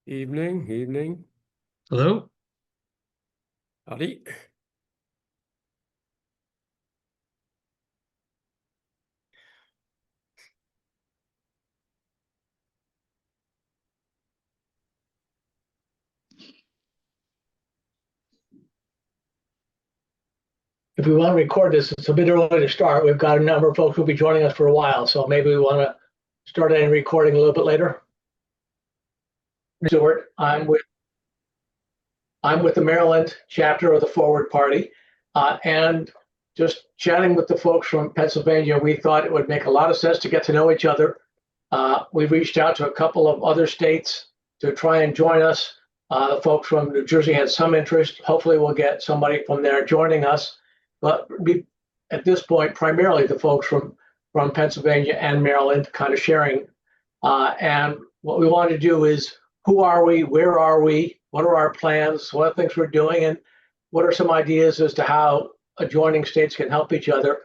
Evening, evening. Hello. Howdy. If we want to record this, it's a bit early to start. We've got a number of folks who'll be joining us for a while, so maybe we want to start any recording a little bit later. Stuart, I'm with the Maryland chapter of the Forward Party, and just chatting with the folks from Pennsylvania, we thought it would make a lot of sense to get to know each other. We've reached out to a couple of other states to try and join us. The folks from New Jersey had some interest. Hopefully, we'll get somebody from there joining us. But at this point, primarily the folks from Pennsylvania and Maryland kind of sharing. And what we want to do is, who are we? Where are we? What are our plans? What are the things we're doing? And what are some ideas as to how adjoining states can help each other?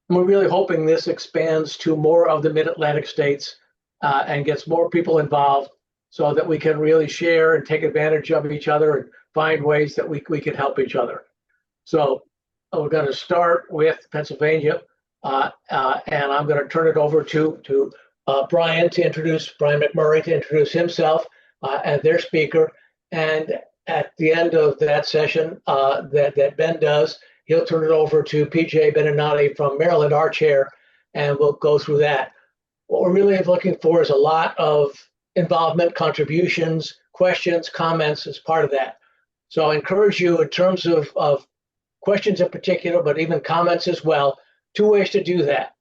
And we're really hoping this expands to more of the mid-Atlantic states and gets more people involved so that we can really share and take advantage of each other and find ways that we can help each other. So we're going to start with Pennsylvania, and I'm going to turn it over to Brian McMurray to introduce himself and their speaker. And at the end of that session that Ben does, he'll turn it over to PJ Beninati from Maryland, our chair, and we'll go through that. What we're really looking for is a lot of involvement, contributions, questions, comments as part of that. So I encourage you in terms of questions in particular, but even comments as well, two ways to do that.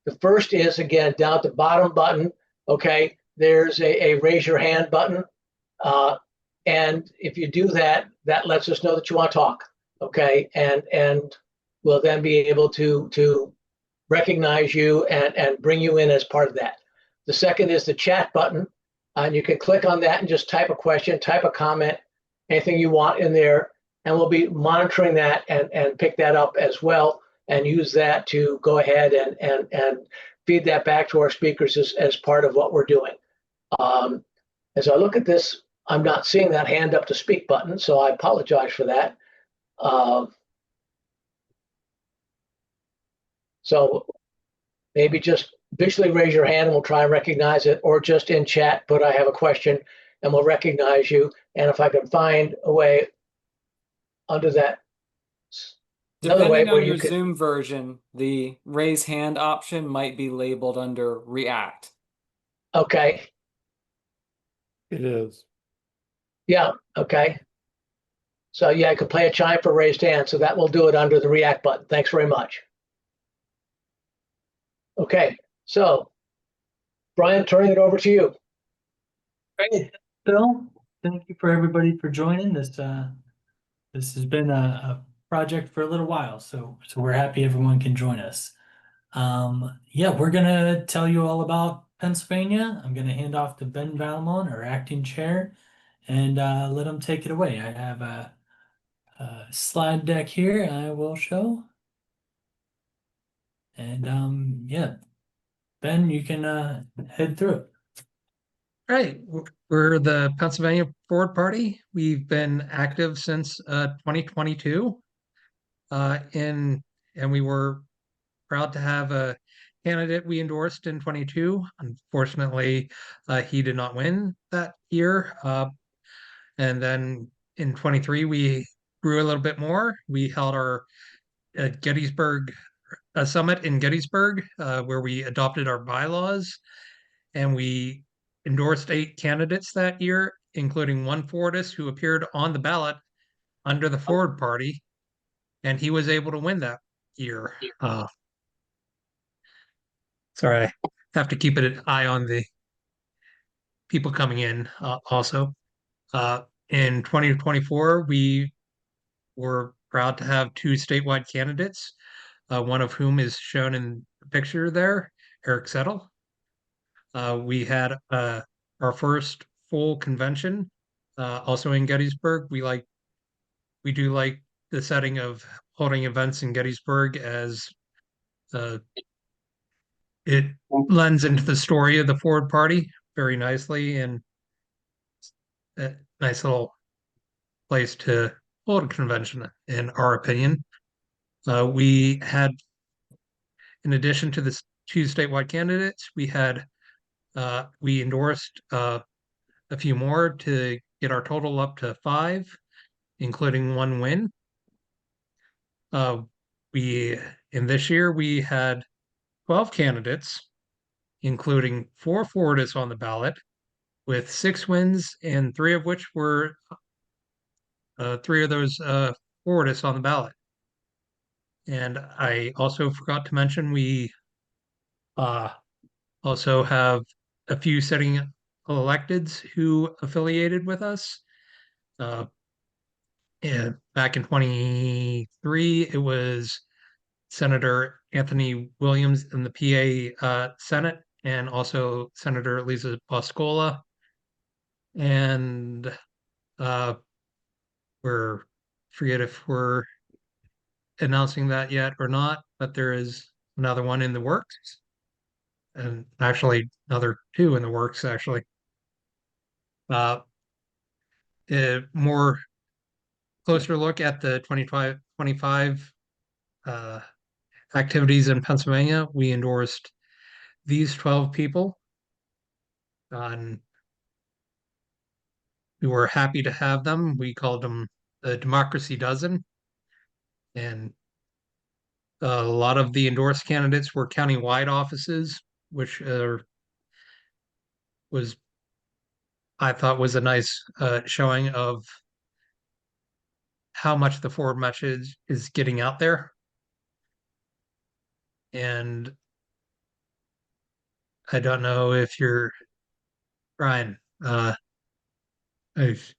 The first is, again, down at the bottom button, okay, there's a raise your hand button. And if you do that, that lets us know that you want to talk, okay? And we'll then be able to recognize you and bring you in as part of that. The second is the chat button, and you can click on that and just type a question, type a comment, anything you want in there, and we'll be monitoring that and pick that up as well and use that to go ahead and feed that back to our speakers as part of what we're doing. As I look at this, I'm not seeing that hand up to speak button, so I apologize for that. So maybe just visually raise your hand and we'll try and recognize it, or just in chat, put I have a question and we'll recognize you. And if I can find a way under that. Depending on your Zoom version, the raise hand option might be labeled under React. Okay. It is. Yeah, okay. So yeah, I could play a chime for raised hand, so that will do it under the React button. Thanks very much. Okay, so Brian, turning it over to you. Great, Bill. Thank you for everybody for joining this. This has been a project for a little while, so we're happy everyone can join us. Yeah, we're gonna tell you all about Pennsylvania. I'm gonna hand off to Ben Valmont, our acting chair, and let him take it away. I have a slide deck here I will show. And yeah, Ben, you can head through it. Right. We're the Pennsylvania Forward Party. We've been active since 2022. And we were proud to have a candidate we endorsed in 22. Unfortunately, he did not win that year. And then in 23, we grew a little bit more. We held our Gettysburg summit in Gettysburg, where we adopted our bylaws, and we endorsed 8 candidates that year, including one Fordist who appeared on the ballot under the Forward Party, and he was able to win that year. Sorry, I have to keep an eye on the people coming in also. In 2024, we were proud to have 2 statewide candidates, one of whom is shown in the picture there, Eric Settle. We had our first full convention, also in Gettysburg. We do like the setting of holding events in Gettysburg, as it lends into the story of the Forward Party very nicely. And a nice little place to hold a convention, in our opinion. We had, in addition to the two statewide candidates, we endorsed a few more to get our total up to 5, including one win. Uh, we in this year we had 12 candidates, including 4 Fortis on the ballot, with 6 wins, and 3 of which were 3 of those Fortis on the ballot. And I also forgot to mention we uh, also have a few sitting electeds who affiliated with us. And back in 23, it was Senator Anthony Williams in the PA Senate, and also Senator Lisa Boscola. And we're forget if we're announcing that yet or not, but there is another one in the works, and actually another 2 in the works, actually. More closer look at the 25 activities in Pennsylvania. We endorsed these 12 people. And we were happy to have them. We called them the Democracy Dozen. And a lot of the endorsed candidates were county-wide offices, which I thought was a nice showing of how much the forward message is getting out there. And I don't know if you're Brian. If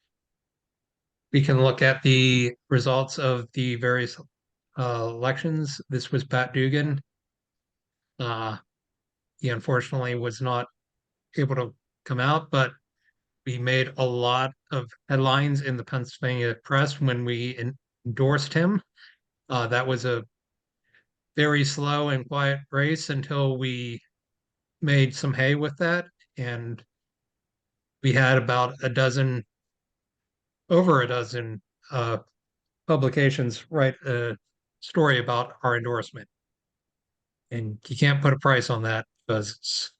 we can look at the results of the various elections. This was Pat Dugan. He unfortunately was not able to come out, but we made a lot of headlines in the Pennsylvania press when we endorsed him. That was a very slow and quiet race until we made some hay with that. And we had about over a dozen publications write a story about our endorsement. And you can't put a price on that because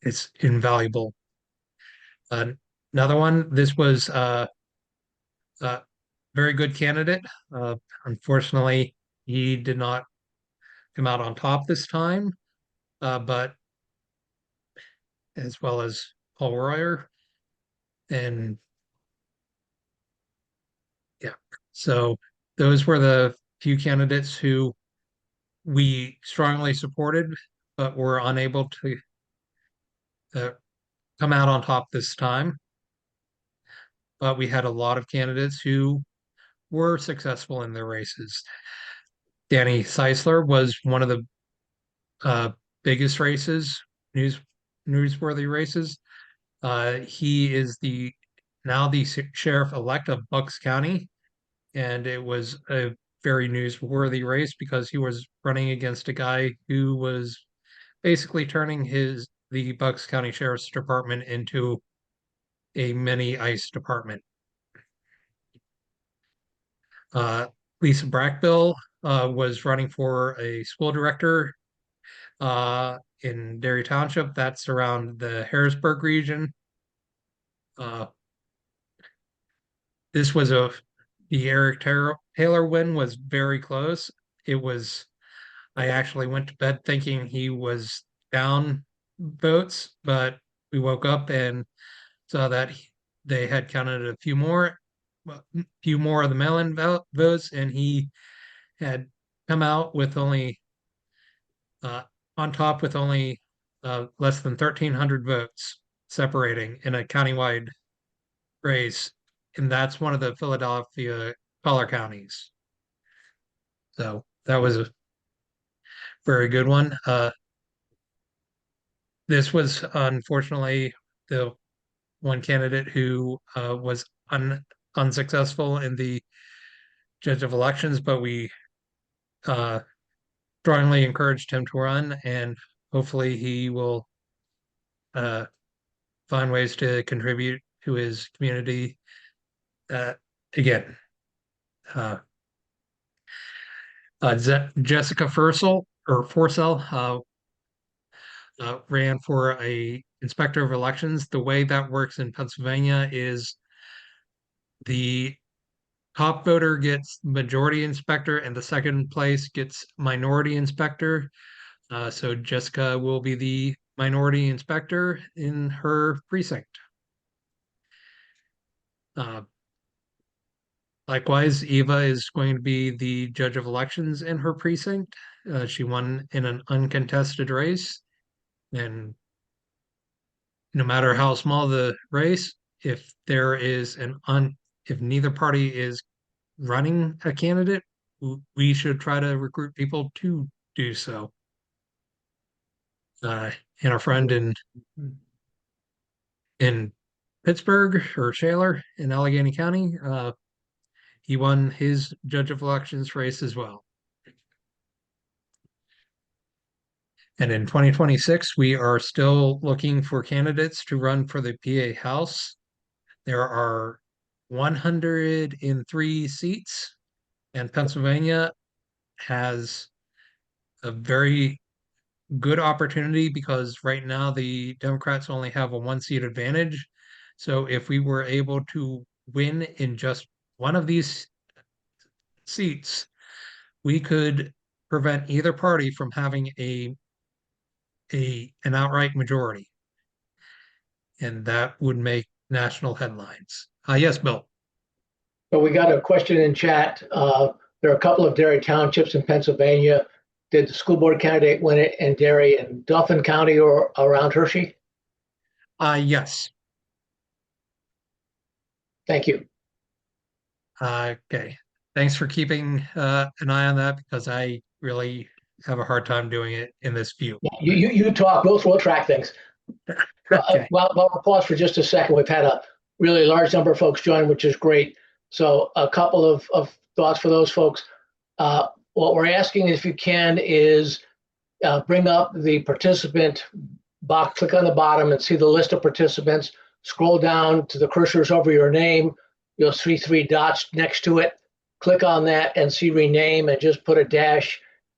it's invaluable. Another one, this was a very good candidate. Unfortunately, he did not come out on top this time, but as well as Paul Royer. And yeah, so those were the few candidates who we strongly supported, but were unable to come out on top this time. But we had a lot of candidates who were successful in their races. Danny Seisler was one of the biggest races, newsworthy races. He is now the sheriff-elect of Bucks County, and it was a very newsworthy race because he was running against a guy who was basically turning the Bucks County Sheriff's Department into a mini ICE department. Lisa Brackbill was running for a school director in Derry Township. That's around the Harrisburg region. This was the Eric Taylor win was very close. I actually went to bed thinking he was down votes, but we woke up and saw that they had counted a few more of the mail-in votes, and he had come out with only on top with only less than 1,300 votes separating in a countywide race, and that's one of the Philadelphia collar counties. So that was a very good one. This was unfortunately the one candidate who was unsuccessful in the judge of elections, but we strongly encouraged him to run, and hopefully he will find ways to contribute to his community. Again, Jessica Forcell ran for a inspector of elections. The way that works in Pennsylvania is the top voter gets majority inspector and the second place gets minority inspector. So Jessica will be the minority inspector in her precinct. Likewise, Eva is going to be the judge of elections in her precinct. She won in an uncontested race. And no matter how small the race, if there is if neither party is running a candidate, we should try to recruit people to do so. And our friend in Pittsburgh or Shaler in Allegheny County, he won his judge of elections race as well. And in 2026, we are still looking for candidates to run for the PA House. There are 103 seats, and Pennsylvania has a very good opportunity because right now the Democrats only have a 1-seat advantage. So if we were able to win in just one of these seats, we could prevent either party from having an outright majority. And that would make national headlines. Yes, Bill. So we got a question in chat. There are a couple of dairy townships in Pennsylvania. Did the school board candidate win it in Derry and Dauphin County or around Hershey? Yes. Thank you. Okay. Thanks for keeping an eye on that because I really have a hard time doing it in this view. You talk. We'll track things. Okay. Well, we'll pause for just a second. We've had a really large number of folks join, which is great. So a couple of thoughts for those folks. What we're asking, if you can, is bring up the participant box, click on the bottom and see the list of participants. Scroll down to the cursors over your name. You'll see 3 dots next to it. Click on that and see rename and just put a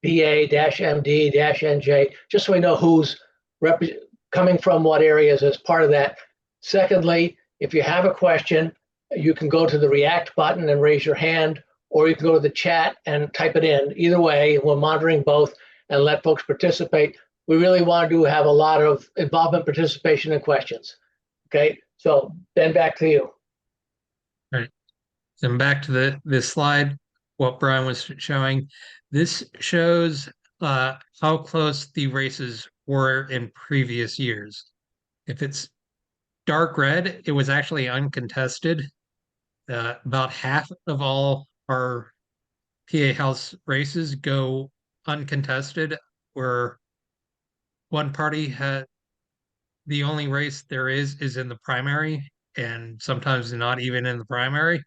-BA-MD-NJ, just so we know who's coming from what areas as part of that. Secondly, if you have a question, you can go to the React button and raise your hand, or you can go to the chat and type it in. Either way, we're monitoring both and let folks participate. We really want to have a lot of involvement, participation, and questions. Okay, so Ben, back to you. All right. And back to this slide, what Brian was showing. This shows how close the races were in previous years. If it's dark red, it was actually uncontested. About half of all our PA House races go uncontested, where one party had the only race there is in the primary, and sometimes not even in the primary.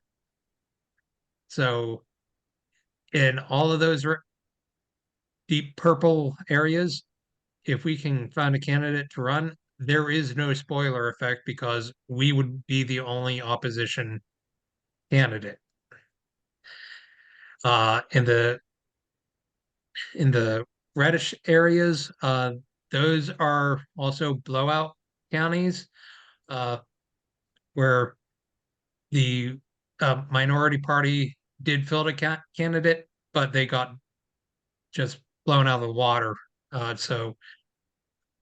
So in all of those deep purple areas, if we can find a candidate to run, there is no spoiler effect because we would be the only opposition candidate. In the reddish areas, those are also blowout counties, where the minority party did field a candidate, but they got just blown out of the water. So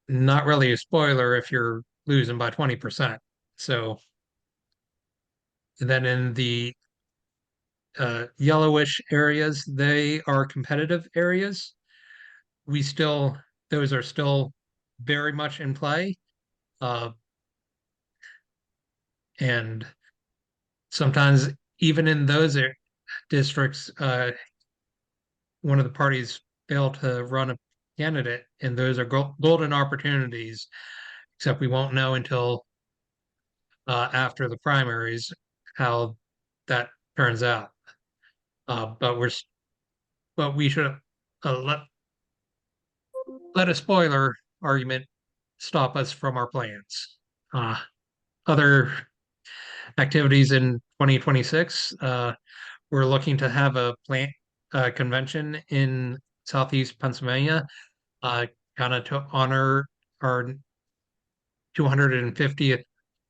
not really a spoiler if you're losing by 20%. So, and then in the yellowish areas, they are competitive areas. Those are still very much in play. And sometimes even in those districts, one of the parties failed to run a candidate, and those are golden opportunities, except we won't know until after the primaries how that turns out. But we should let a spoiler argument stop us from our plans. other activities in 2026. We're looking to have a plant convention in Southeast Pennsylvania, uh, kind of to honor our 250th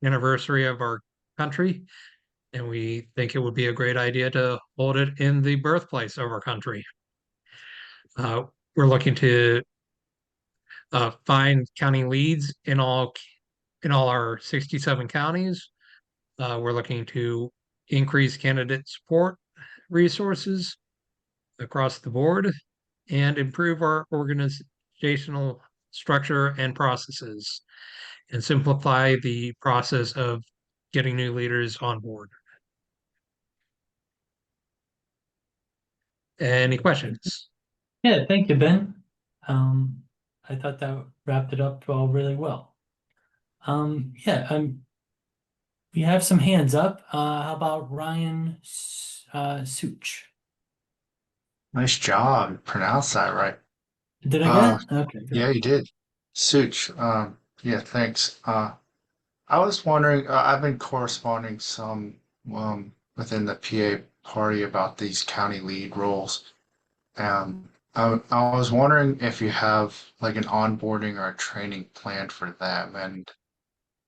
anniversary of our country. And we think it would be a great idea to hold it in the birthplace of our country. We're looking to find county leads in all our 67 counties. We're looking to increase candidate support resources across the board and improve our organizational structure and processes and simplify the process of getting new leaders on board. Any questions? Yeah, thank you, Ben. I thought that wrapped it up all really well. Yeah, we have some hands up. How about Ryan Such? Nice job. Pronounce that right. Did I get it? Okay, Yeah, good. you did. Such. Yeah, thanks. I was wondering, I've been corresponding some within the PA party about these county lead roles. I was wondering if you have like an onboarding or a training plan for them, and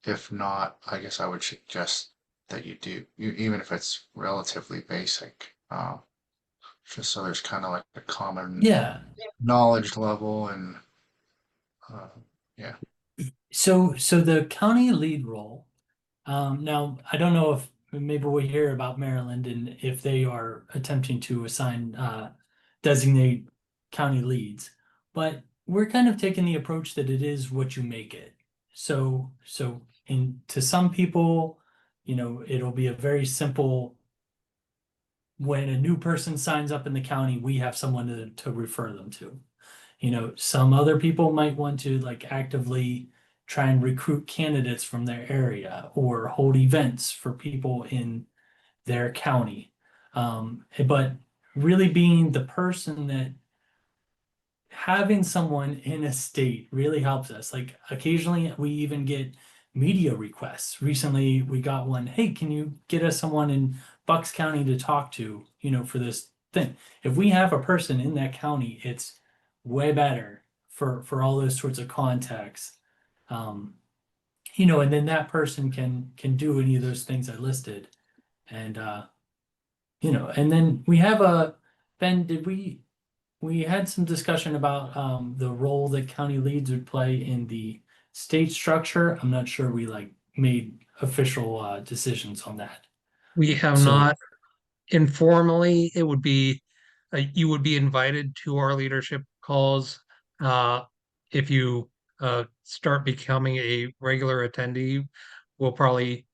if not, I guess I would suggest that you do, even if it's relatively basic, just so there's kind of like a common Yeah. knowledge level and uh, yeah. So the county lead role. Now I don't know if maybe we hear about Maryland and if they are attempting to assign designate county leads, but we're kind of taking the approach that it is what you make it. So to some people, it'll be a very simple. When a new person signs up in the county, we have someone to refer them to. Some other people might want to like actively try and recruit candidates from their area or hold events for people in their county. But really being the person that having someone in a state really helps us. Like occasionally we even get media requests. Recently we got one, hey, can you get us someone in Bucks County to talk to, for this thing? If we have a person in that county, it's way better for all those sorts of contacts. And then that person can do any of those things I listed. And and then we have Ben, we had some discussion about the role that county leads would play in the state structure. I'm not sure we like made official decisions on that. We have So- not informally. It would be you would be invited to our leadership calls if you start becoming a regular attendee. We'll probably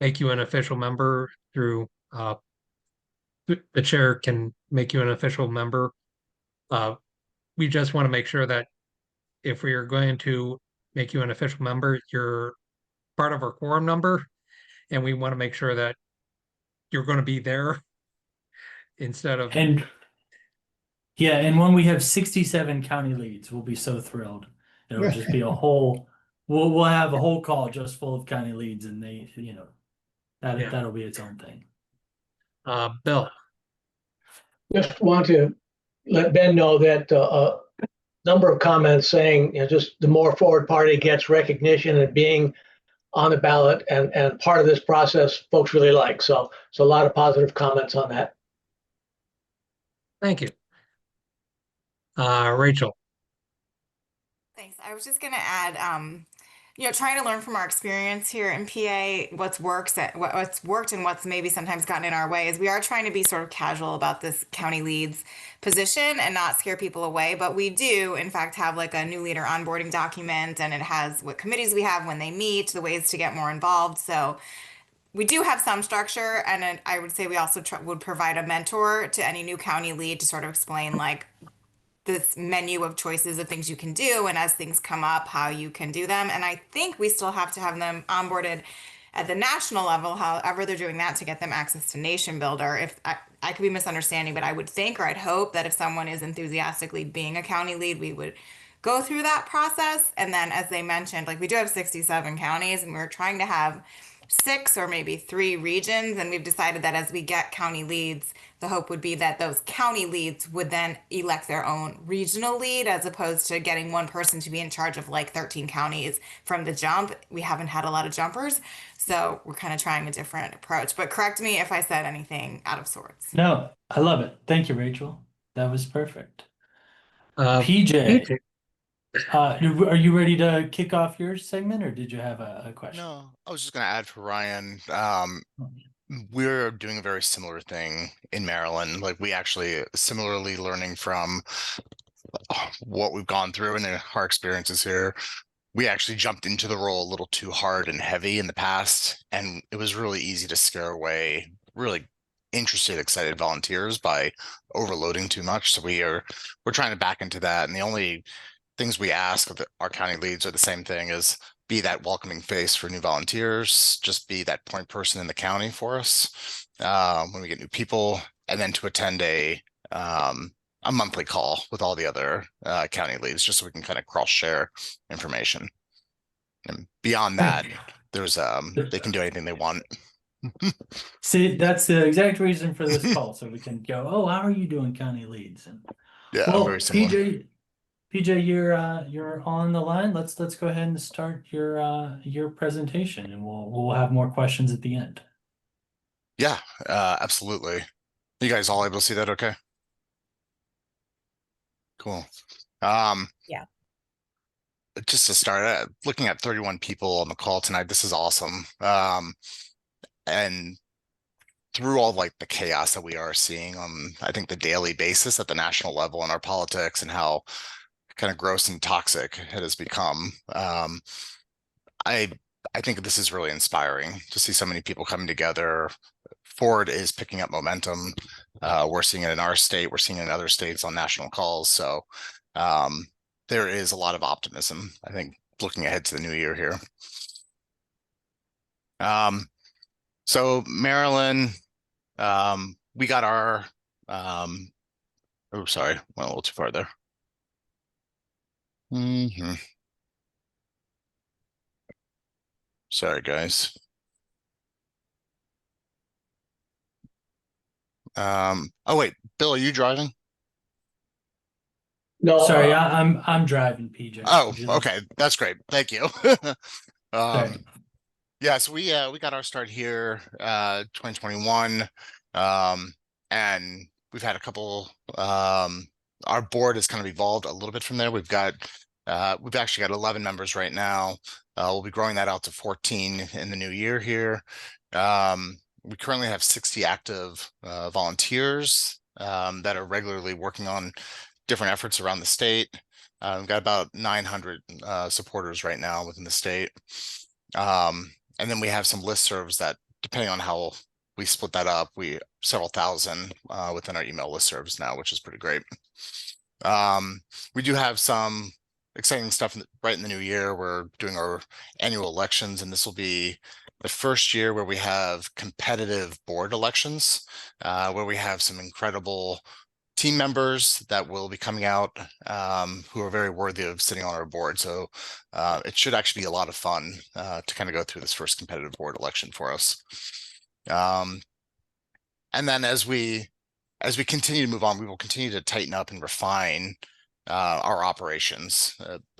make you an official member through the chair can make you an official member. We just want to make sure that if we are going to make you an official member, you're part of our quorum number, and we want to make sure that you're going to be there instead of And yeah, and when we have 67 county leads, we'll be so thrilled. It'll just be a whole we'll have a whole call just full of county leads, and they that'll be its own thing. Bill. Just want to let Ben know that a number of comments saying, just the more Forward Party gets recognition and being on the ballot and part of this process, folks really like. So a lot of positive comments on that. Thank you. Rachel. Thanks. I was just going to add, trying to learn from our experience here in PA, what's worked and what's maybe sometimes gotten in our way is we are trying to be sort of casual about this county leads position and not scare people away. But we do, in fact, have like a new leader onboarding document, and it has what committees we have when they meet, the ways to get more involved. So we do have some structure, and I would say we also would provide a mentor to any new county lead to sort of explain like this menu of choices of things you can do, and as things come up, how you can do them. And I think we still have to have them onboarded at the national level, however they're doing that, to get them access to Nation Builder. If I could be misunderstanding, but I would think, or I'd hope, that if someone is enthusiastically being a county lead, we would go through that process. And then, as they mentioned, like we do have 67 counties, and we're trying to have 6 or maybe 3 regions. And we've decided that as we get county leads, the hope would be that those county leads would then elect their own regional lead, as opposed to getting one person to be in charge of like 13 counties from the jump. We haven't had a lot of jumpers, so we're kind of trying a different approach. But correct me if I said anything out of sorts. No, I love it. Thank you, Rachel. That was perfect. PJ, PJ, are you ready to kick off your segment, or did you have a question? No, I was just going to add for Ryan. We're doing a very similar thing in Maryland. Like, we actually similarly learning from what we've gone through and our experiences here. We actually jumped into the role a little too hard and heavy in the past, and it was really easy to scare away really interested, excited volunteers by overloading too much. So we're trying to back into that, and the only things we ask of our county leads are the same thing: is be that welcoming face for new volunteers, just be that point person in the county for us when we get new people, and then to attend a monthly call with all the other county leads, just so we can kind of cross share information. And beyond that, there's they can do anything they want. See, that's the exact reason for this call, so we can go, oh, how are you doing, county leads? And Yeah, well, very similar. PJ, you're on the line. Let's go ahead and start your presentation, and we'll have more questions at the end. Yeah, absolutely. You guys all able to see that okay? Cool. Yeah. Just to start, looking at 31 people on the call tonight, this is awesome. And through all like the chaos that we are seeing on, I think, the daily basis at the national level in our politics, and how kind of gross and toxic it has become, I think this is really inspiring to see so many people coming together. Forward is picking up momentum. We're seeing it in our state. We're seeing it in other states on national calls. So there is a lot of optimism, I think, looking ahead to the new year here. So Maryland, we got our, oh, sorry, went a little too far there. Sorry, guys. Oh wait, Bill, are you driving? No, Sorry, I'm driving, PJ. Oh, okay, that's great. Thank you. Sorry. Yeah, so we got our start here 2021, and we've had a couple, our board has kind of evolved a little bit from there. We've actually got 11 members right now. We'll be growing that out to 14 in the new year here. We currently have 60 active volunteers that are regularly working on different efforts around the state. We've got about 900 supporters right now within the state. And then we have some listservs that, depending on how we split that up, we several thousand within our email listservs now, which is pretty great. We do have some exciting stuff right in the new year. We're doing our annual elections, and this will be the first year where we have competitive board elections, where we have some incredible team members that will be coming out who are very worthy of sitting on our board. So it should actually be a lot of fun to kind of go through this first competitive board election for us. And then as we continue to move on, we will continue to tighten up and refine our operations.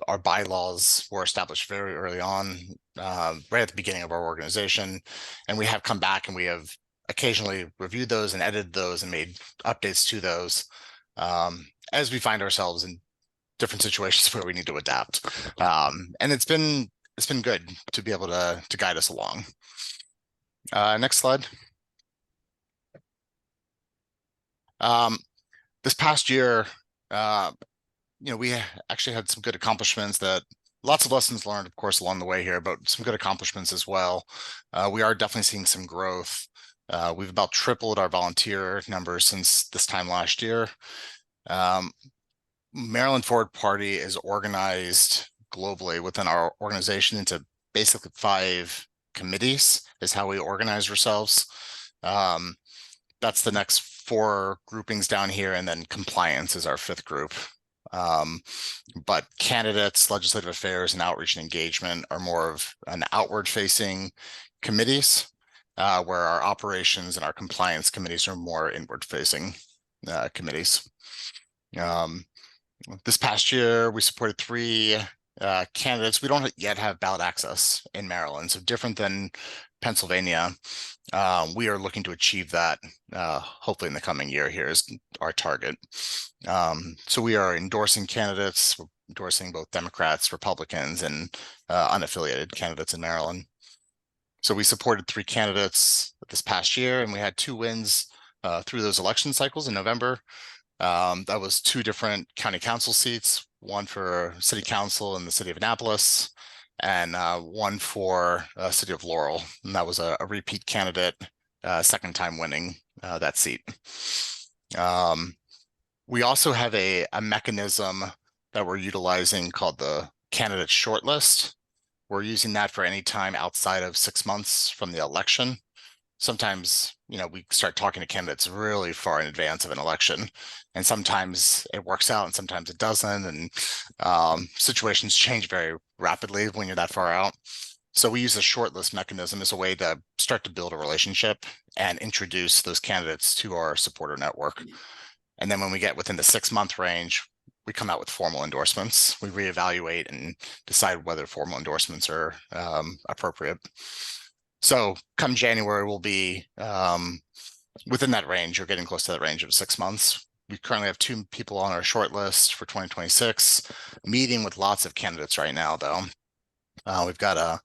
Our bylaws were established very early on, right at the beginning of our organization, and we have come back and we have occasionally reviewed those and edited those and made updates to those as we find ourselves in different situations where we need to adapt. And it's been good to be able to guide us along. Next slide. This past year, we actually had some good accomplishments, that lots of lessons learned, of course, along the way here, but some good accomplishments as well. We are definitely seeing some growth. We've about tripled our volunteer numbers since this time last year. Maryland Forward Party is organized globally within our organization into basically 5 committees is how we organize ourselves. That's the next 4 groupings down here, and then compliance is our 5th group. But candidates, legislative affairs, and outreach and engagement are more of an outward-facing committees, where our operations and our compliance committees are more inward-facing committees. This past year, we supported 3 candidates. We don't yet have ballot access in Maryland, so different than Pennsylvania. We are looking to achieve that hopefully in the coming year. Here is our target. So we are endorsing candidates, we're endorsing both Democrats, Republicans, and unaffiliated candidates in Maryland. So we supported 3 candidates this past year, and we had 2 wins through those election cycles in November. That was 2 different county council seats, one for city council in the city of Annapolis, and one for city of Laurel. And that was a repeat candidate, second time winning that seat. We also have a mechanism that we're utilizing called the candidate shortlist. We're using that for any time outside of 6 months from the election. Sometimes, we start talking to candidates really far in advance of an election, and sometimes it works out and sometimes it doesn't. And situations change very rapidly when you're that far out. So we use a shortlist mechanism as a way to start to build a relationship and introduce those candidates to our supporter network. And then when we get within the 6-month range, we come out with formal endorsements. We reevaluate and decide whether formal endorsements are appropriate. So come January, we'll be within that range or getting close to that range of 6 months. We currently have 2 people on our short list for 2026, meeting with lots of candidates right now, though. We've got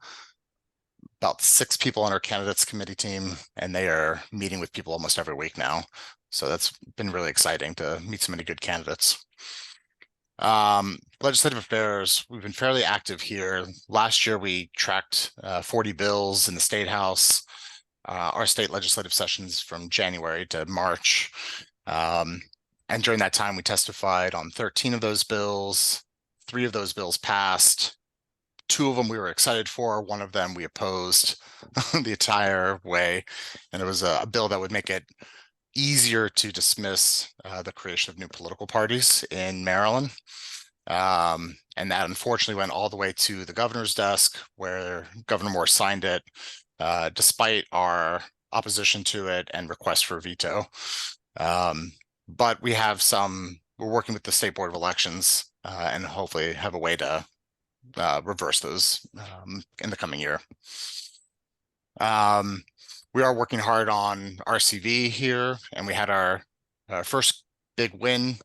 about 6 people on our candidates committee team, and they are meeting with people almost every week now. So that's been really exciting to meet so many good candidates. Legislative affairs, we've been fairly active here. Last year, we tracked 40 bills in the State House. Our state legislative sessions from January to March. And during that time, we testified on 13 of those bills. 3 of those bills passed. 2 of them we were excited for. 1 of them we opposed the entire way. And it was a bill that would make it easier to dismiss the creation of new political parties in Maryland. And that unfortunately went all the way to the governor's desk, where Governor Moore signed it, despite our opposition to it and request for veto. But we're working with the State Board of Elections and hopefully have a way to reverse those in the coming year. We are working hard on RCV here, and we had our first big win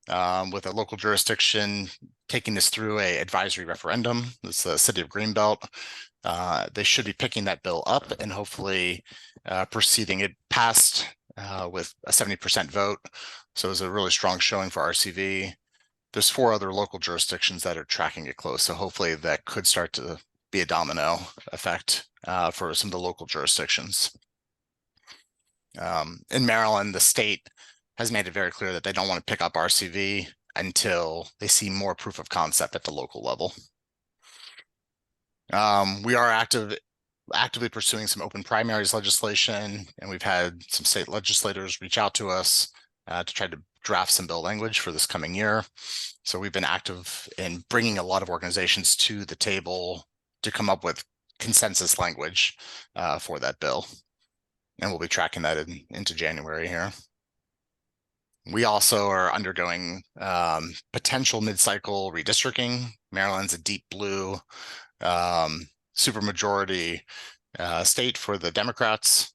with a local jurisdiction taking this through a advisory referendum. It's the city of Greenbelt. They should be picking that bill up and hopefully proceeding. It passed with a 70% vote, so it was a really strong showing for RCV. There's 4 other local jurisdictions that are tracking it close, so hopefully that could start to be a domino effect for some of the local jurisdictions. In Maryland, the state has made it very clear that they don't want to pick up RCV until they see more proof of concept at the local level. We are actively pursuing some open primaries legislation, and we've had some state legislators reach out to us to try to draft some bill language for this coming year. So we've been active in bringing a lot of organizations to the table to come up with consensus language for that bill. And we'll be tracking that into January here. We also are undergoing potential mid-cycle redistricting. Maryland's a deep blue supermajority state for the Democrats,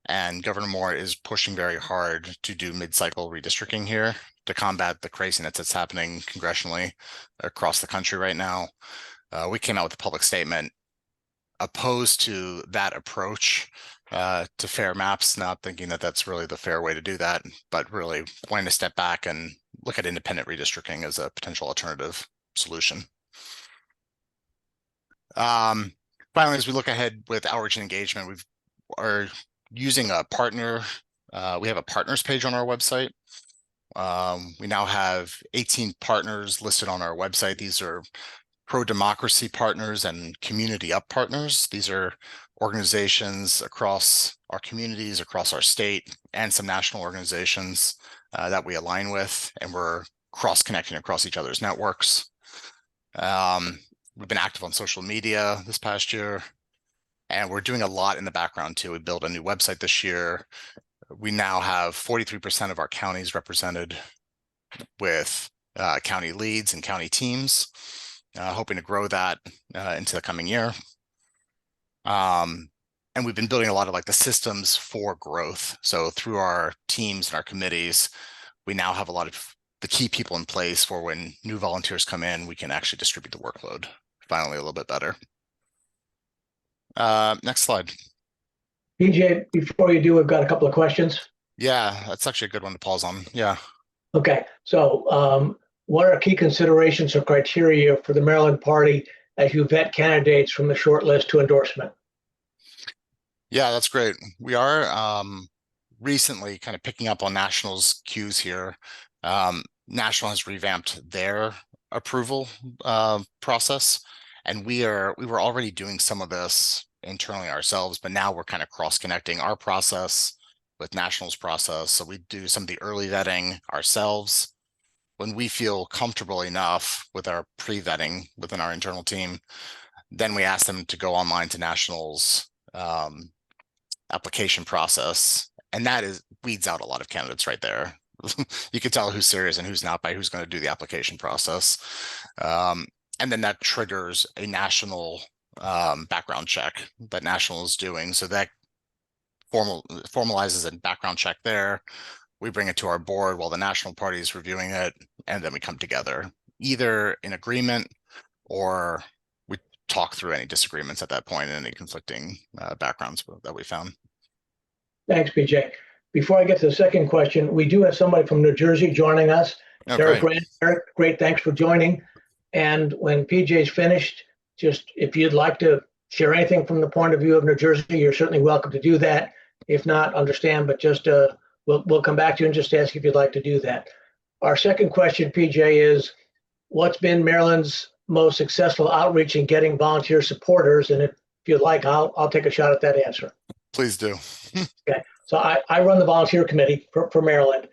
and Governor Moore is pushing very hard to do mid-cycle redistricting here to combat the craziness that's happening congressionally across the country right now. We came out with a public statement opposed to that approach to fair maps, not thinking that that's really the fair way to do that, but really wanting to step back and look at independent redistricting as a potential alternative solution. Finally, as we look ahead with outreach and engagement, we are using a partner. We have a partners page on our website. We now have 18 partners listed on our website. These are pro-democracy partners and community up partners. These are organizations across our communities, across our state, and some national organizations that we align with, and we're cross-connecting across each other's networks. We've been active on social media this past year, and we're doing a lot in the background too. We built a new website this year. We now have 43% of our counties represented with county leads and county teams, hoping to grow that into the coming year. And we've been building a lot of like the systems for growth. So through our teams and our committees, we now have a lot of the key people in place for when new volunteers come in, we can actually distribute the workload finally a little bit better. Next slide. PJ, before you do, we've got a couple of questions. Yeah, that's actually a good one to pause on. Yeah. Okay, so what are key considerations or criteria for the Maryland Party as you vet candidates from the short list to endorsement? Yeah, that's great. We are recently kind of picking up on National's cues here. National has revamped their approval process, and we were already doing some of this internally ourselves, but now we're kind of cross-connecting our process with National's process. So we do some of the early vetting ourselves. When we feel comfortable enough with our pre-vetting within our internal team, then we ask them to go online to National's application process, and that weeds out a lot of candidates right there. You can tell who's serious and who's not by who's going to do the application process, and then that triggers a national background check that National is doing. So that formalizes a background check there. We bring it to our board while the National Party is reviewing it, and then we come together either in agreement or we talk through any disagreements at that point and any conflicting backgrounds that we found. Thanks, PJ. Before I get to the second question, we do have somebody from New Jersey joining us. Oh, Derek great. Grant. Derek, great, thanks for joining. And when PJ's finished, just if you'd like to share anything from the point of view of New Jersey, you're certainly welcome to do that. If not, understand, but just we'll come back to you and just ask if you'd like to do that. Our second question, PJ, is what's been Maryland's most successful outreach in getting volunteer supporters? And if you'd like, I'll take a shot at that answer. Please do. Okay, so I run the volunteer committee for Maryland,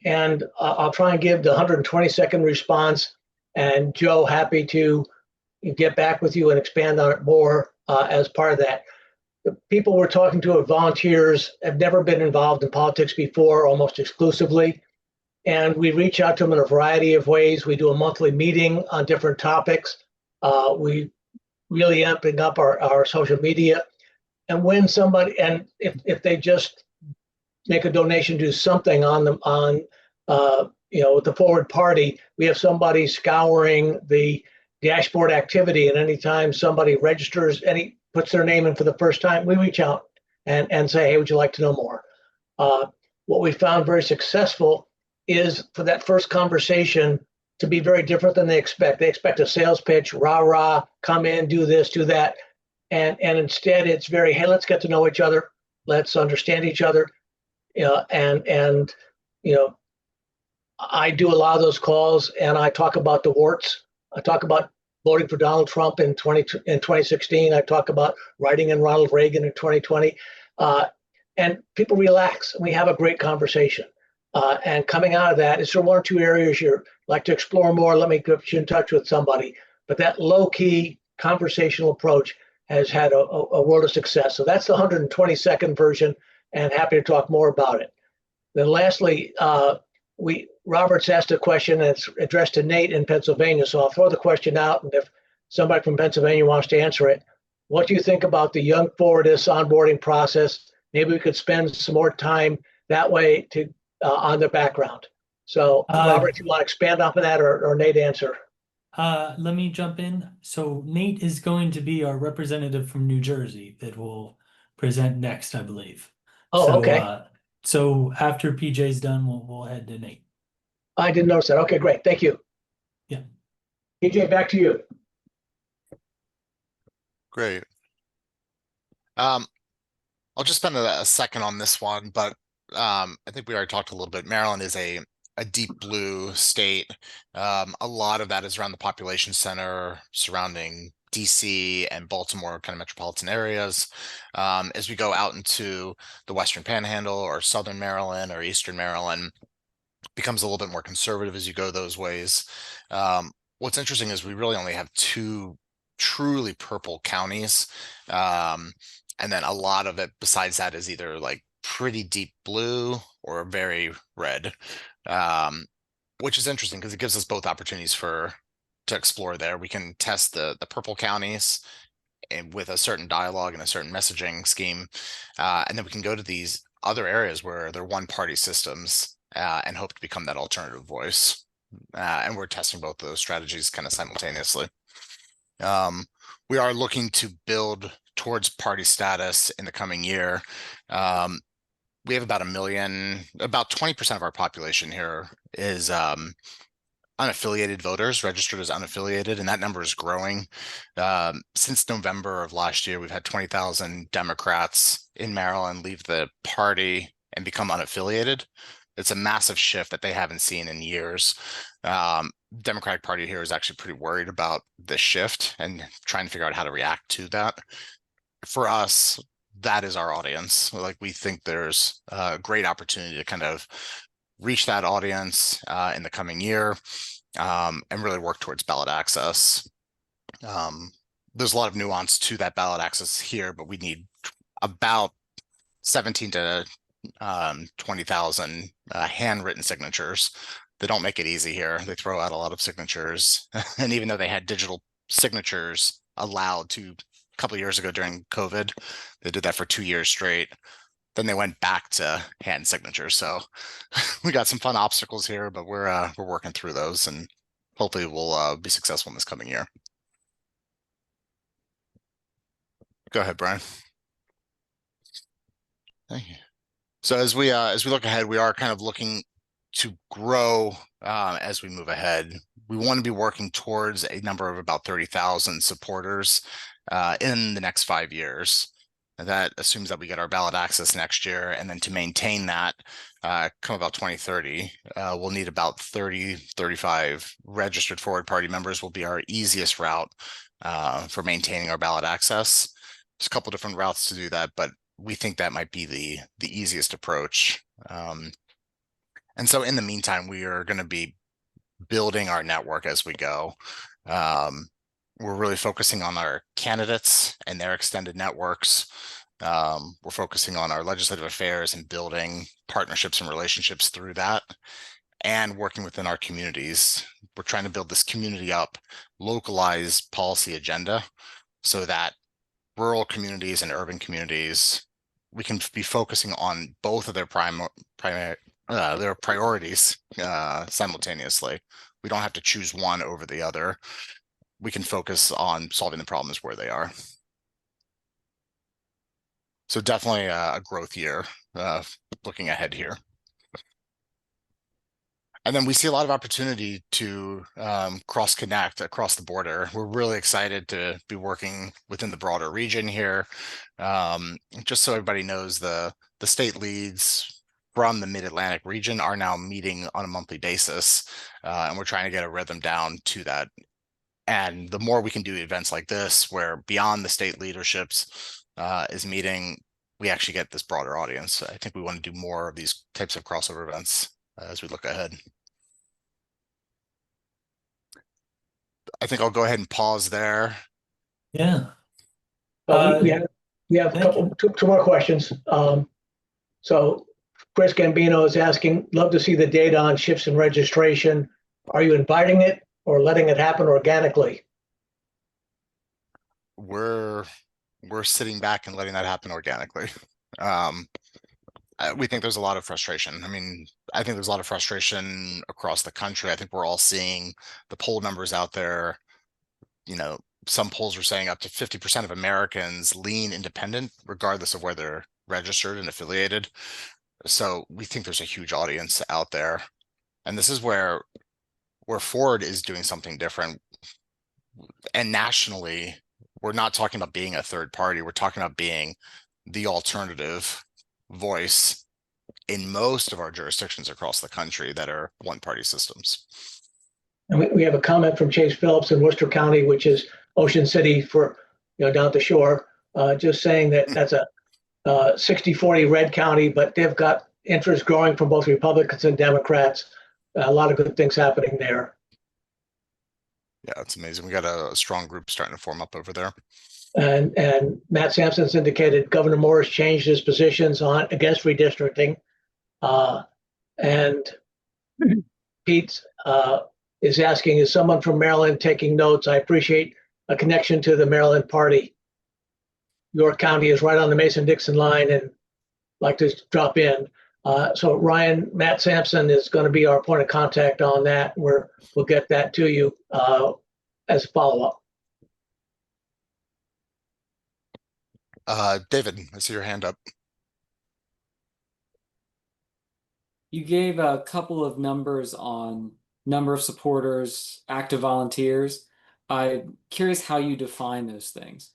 and I'll try and give the 120-second response. And Joe, happy to get back with you and expand on it more as part of that. The people we're talking to are volunteers, have never been involved in politics before, almost exclusively. And we reach out to them in a variety of ways. We do a monthly meeting on different topics. We really amping up our social media. And when somebody, and if they just make a donation, do something on them with the Forward Party, we have somebody scouring the dashboard activity, and anytime somebody registers, puts their name in for the first time, we reach out and say, hey, would you like to know more? What we found very successful is for that first conversation to be very different than they expect. They expect a sales pitch, rah, come in, do this, do that. And instead it's very, hey, let's get to know each other. Let's understand each other. And I do a lot of those calls and I talk about the warts. I talk about voting for Donald Trump in 2016. I talk about writing in Ronald Reagan in 2020. And people relax and we have a great conversation. And coming out of that, is there one or two areas you'd like to explore more? Let me get you in touch with somebody. But that low-key conversational approach has had a world of success. So that's the 120-second version, and happy to talk more about it. Then lastly, Robert's asked a question that's addressed to Nate in Pennsylvania. So I'll throw the question out, and if somebody from Pennsylvania wants to answer it, what do you think about the Young Forwardists onboarding process? Maybe we could spend some more time that way on their background. So Robert, if you want to expand off of that, or Nate answer. Let me jump in. So Nate is going to be our representative from New Jersey that will present next, I believe. Oh, so, okay. So after PJ's done, we'll head to Nate. I didn't notice that. Okay, great. Thank you. Yeah. PJ, back to you. Great. I'll just spend a second on this one, but I think we already talked a little bit. Maryland is a deep blue state. A lot of that is around the population center surrounding DC and Baltimore kind of metropolitan areas. As we go out into the Western Panhandle or Southern Maryland or Eastern Maryland, becomes a little bit more conservative as you go those ways. What's interesting is we really only have 2 truly purple counties. And then a lot of it besides that is either like pretty deep blue or very red, which is interesting because it gives us both opportunities to explore there. We can test the purple counties and with a certain dialogue and a certain messaging scheme, and then we can go to these other areas where they're one-party systems and hope to become that alternative voice. And we're testing both of those strategies kind of simultaneously. We are looking to build towards party status in the coming year. We have about 1 million, about 20% of our population here is unaffiliated voters, registered as unaffiliated, and that number is growing. Since November of last year, we've had 20,000 Democrats in Maryland leave the party and become unaffiliated. It's a massive shift that they haven't seen in years. Democratic Party here is actually pretty worried about this shift and trying to figure out how to react to that. For us, that is our audience. Like, we think there's a great opportunity to kind of reach that audience in the coming year and really work towards ballot access. There's a lot of nuance to that ballot access here, but we need about 17 to 20,000 handwritten signatures. They don't make it easy here. They throw out a lot of signatures. And even though they had digital signatures allowed a couple of years ago during COVID, they did that for 2 years straight. Then they went back to hand signatures. So we got some fun obstacles here, but we're working through those, and hopefully we'll be successful in this coming year. Go ahead, Brian. Thank you. So as we look ahead, we are kind of looking to grow as we move ahead. We want to be working towards a number of about 30,000 supporters in the next 5 years. And that assumes that we get our ballot access next year, and then to maintain that, come about 2030, we'll need about 35 registered forward party members. Will be our easiest route for maintaining our ballot access. There's a couple different routes to do that, but we think that might be the easiest approach. And so in the meantime, we are going to be building our network as we go. We're really focusing on our candidates and their extended networks. We're focusing on our legislative affairs and building partnerships and relationships through that, and working within our communities. We're trying to build this community up, localized policy agenda so that rural communities and urban communities, we can be focusing on both of their their priorities simultaneously. We don't have to choose one over the other. We can focus on solving the problems where they are. So definitely a growth year looking ahead here. And then we see a lot of opportunity to cross-connect across the border. We're really excited to be working within the broader region here. Just so everybody knows, the state leads from the Mid-Atlantic region are now meeting on a monthly basis, and we're trying to get a rhythm down to that. And the more we can do events like this, where beyond the state leaderships is meeting, we actually get this broader audience. I think we want to do more of these types of crossover events as we look ahead. I think I'll go ahead and pause there. Yeah. We have a couple, two more questions. So Chris Gambino is asking, love to see the data on shifts in registration. Are you inviting it or letting it happen organically? We're sitting back and letting that happen organically. We think there's a lot of frustration. I mean, I think there's a lot of frustration across the country. I think we're all seeing the poll numbers out there. You know, some polls are saying up to 50% of Americans lean independent, regardless of where they're registered and affiliated. So we think there's a huge audience out there. And this is where Ford is doing something different. And nationally, we're not talking about being a third party. We're talking about being the alternative voice in most of our jurisdictions across the country that are one-party systems. And we have a comment from Chase Phillips in Worcester County, which is Ocean City for, down at the shore, just saying that that's a 60-40 red county, but they've got interest growing from both Republicans and Democrats. A lot of good things happening there. Yeah, it's amazing. We got a strong group starting to form up over there. And Matt Sampson's indicated Governor Morris changed his positions on against redistricting. And Pete is asking, is someone from Maryland taking notes? I appreciate a connection to the Maryland party. York County is right on the Mason-Dixon line and like to drop in. So Ryan, Matt Sampson is going to be our point of contact on that. We'll get that to you as a follow-up. David, I see your hand up. You gave a couple of numbers on number of supporters, active volunteers. I'm curious how you define those things.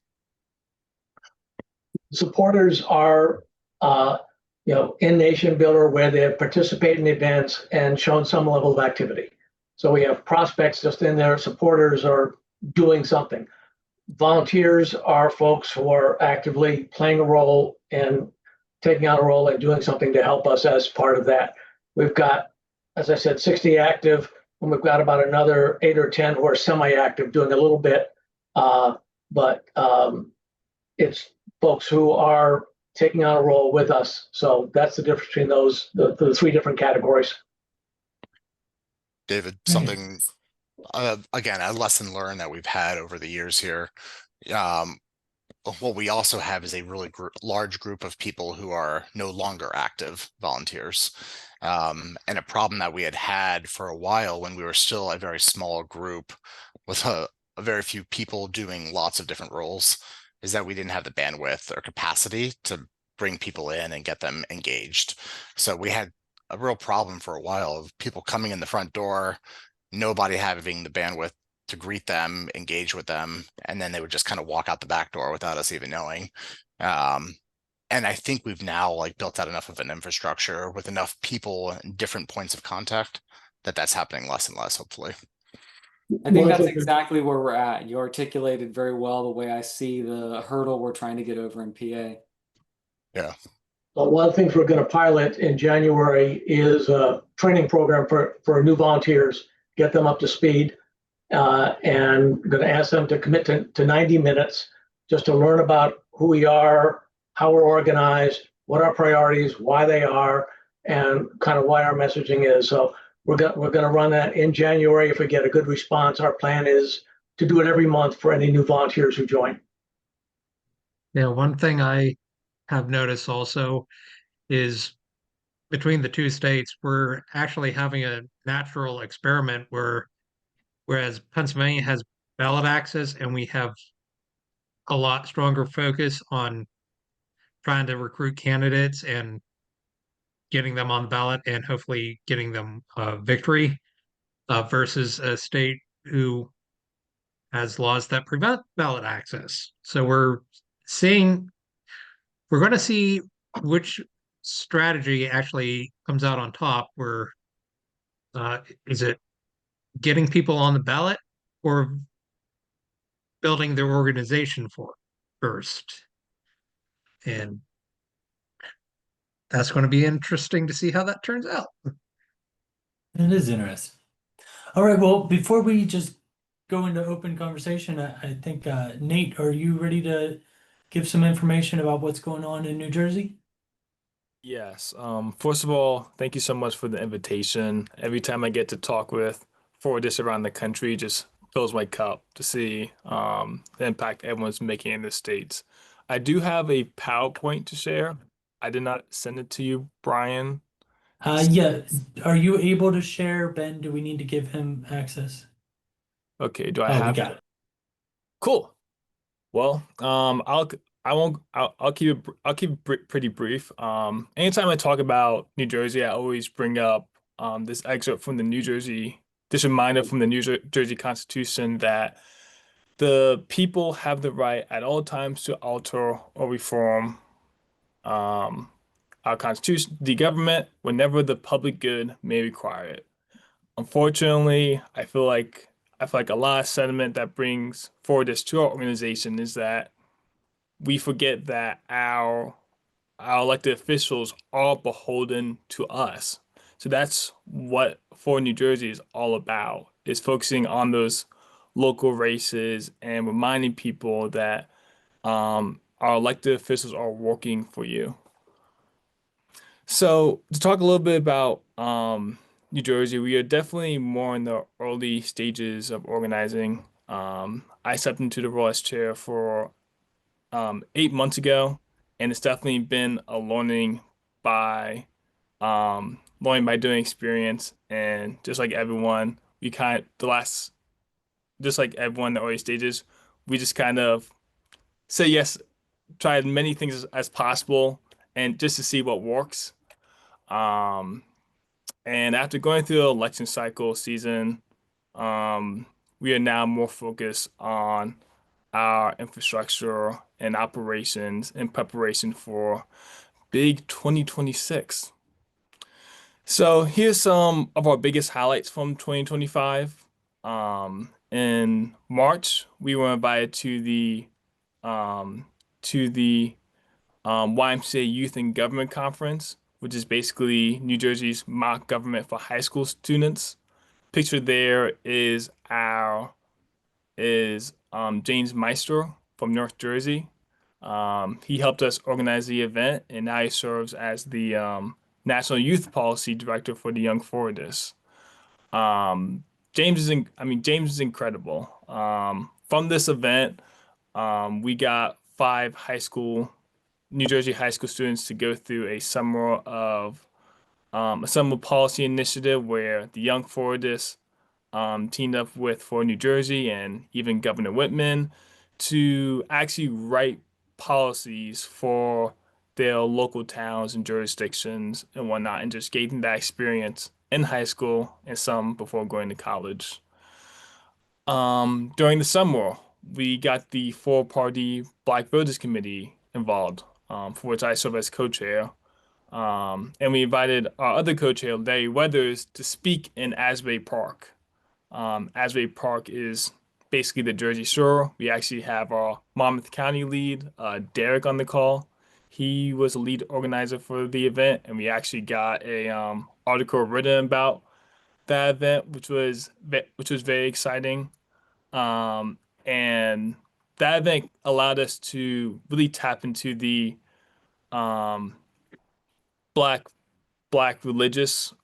Supporters are, in Nation Builder where they have participated in events and shown some level of activity. So we have prospects just in there. Supporters are doing something. Volunteers are folks who are actively playing a role and taking on a role and doing something to help us as part of that. We've got, as I said, 60 active, and we've got about another 8 or 10 who are semi-active, doing a little bit. But it's folks who are taking on a role with us. So that's the difference between those, the 3 different categories. David, something, again, a lesson learned that we've had over the years here. What we also have is a really large group of people who are no longer active volunteers. And a problem that we had for a while when we were still a very small group with a very few people doing lots of different roles is that we didn't have the bandwidth or capacity to bring people in and get them engaged. So we had a real problem for a while of people coming in the front door, nobody having the bandwidth to greet them, engage with them, and then they would just kind of walk out the back door without us even knowing. And I think we've now built out enough of an infrastructure with enough people and different points of contact that that's happening less and less, hopefully. I think that's exactly where we're at. You articulated very well the way I see the hurdle we're trying to get over in PA. Yeah. Well, one of the things we're going to pilot in January is a training program for new volunteers, get them up to speed, and going to ask them to commit to 90 minutes just to learn about who we are, how we're organized, what our priorities, why they are, and kind of why our messaging is. So we're going to run that in January. If we get a good response, our plan is to do it every month for any new volunteers who join. Now, one thing I have noticed also is between the 2 states, we're actually having a natural experiment whereas Pennsylvania has ballot access and we have a lot stronger focus on trying to recruit candidates and getting them on the ballot and hopefully getting them victory versus a state who has laws that prevent ballot access. So we're going to see which strategy actually comes out on top. Where is it getting people on the ballot or building their organization first? And that's going to be interesting to see how that turns out. It is interesting. All right, well, before we just go into open conversation, I think Nate, are you ready to give some information about what's going on in New Jersey? Yes. First of all, thank you so much for the invitation. Every time I get to talk with forwardists around the country, just fills my cup to see the impact everyone's making in the States. I do have a PowerPoint to share. I did not send it to you, Brian. Yeah. Are you able to share, Ben? Do we need to give him access? Okay, do I Oh, we have got it. Cool. Well, I'll keep it pretty brief. Anytime I talk about New Jersey, I always bring up this excerpt from this reminder from the New Jersey Constitution that the people have the right at all times to alter or reform our Constitution, the government, whenever the public good may require it. Unfortunately, I feel like a lot of sentiment that brings forward this to our organization is that we forget that our our elected officials are beholden to us. So that's what For New Jersey is all about, is focusing on those local races and reminding people that our elected officials are working for you. So to talk a little bit about New Jersey, we are definitely more in the early stages of organizing. I stepped into the role as chair for 8 months ago, and it's definitely been a learning by doing experience. And just like everyone, we kind of the last just like everyone in the early stages, we just kind of say yes, try as many things as possible, and just to see what works. Um, and after going through the election cycle season, um, we are now more focused on our infrastructure and operations in preparation for big 2026. So here's some of our biggest highlights from 2025. In March, we were invited um, to the YMCA Youth and Government Conference, which is basically New Jersey's mock government for high school students. Pictured there is James Meister from North Jersey. He helped us organize the event, and now he serves as the National Youth Policy Director for the Young Forwarders. Um, James is incredible. From this event, we got five New Jersey high school students to go through a summer policy initiative where the Young Forwarders teamed up with For New Jersey and even Governor Whitman to actually write policies for their local towns and jurisdictions and whatnot, and just gave them that experience in high school and some before going to college. During the summer, we got the four-party Black Voters Committee involved, for which I serve as co-chair. And we invited our other co-chair, Larry Weathers, to speak in Asbury Park. Asbury Park is basically the Jersey Shore. We actually have our Monmouth County lead, Derek, on the call. He was the lead organizer for the event, and we actually got a article written about that event, which was very exciting. And that event allowed us to really tap into the um, black black religious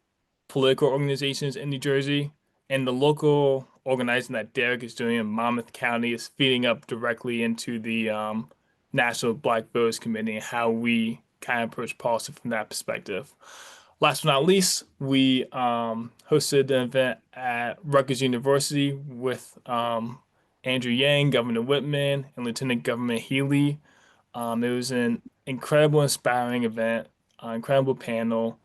political organizations in New Jersey, and the local organizing that Derek is doing in Monmouth County is feeding up directly into the National Black Voters Committee and how we kind of approach policy from that perspective. Last but not least, we hosted an event at Rutgers University with Andrew Yang, Governor Whitman, and Lieutenant Governor Healy. It was an incredible, inspiring event, incredible panel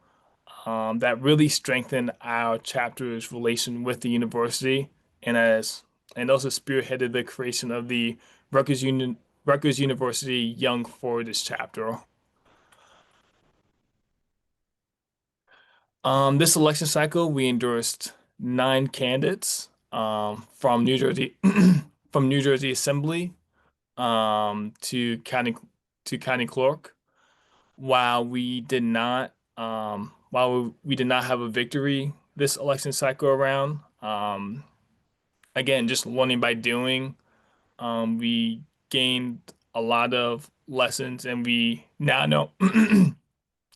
that really strengthened our chapter's relation with the university, and also spearheaded the creation of the Rutgers University Young Forwarders chapter. This election cycle, we endorsed 9 candidates from New Jersey from New Jersey Assembly to county clerk. While we did not have a victory this election cycle around, again, just learning by doing, we gained a lot of lessons, and we now know, and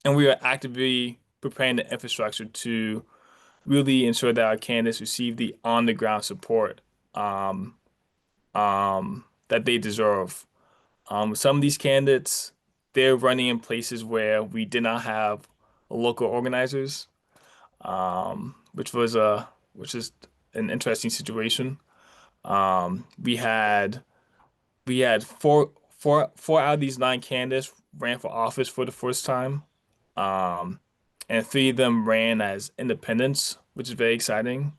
we are actively preparing the infrastructure to really ensure that our candidates receive the on-the-ground support um, that they deserve. Some of these candidates, they're running in places where we did not have local organizers, which is an interesting situation. We had four out of these 9 candidates ran for office for the first time, um, and 3 of them ran as independents, which is very exciting.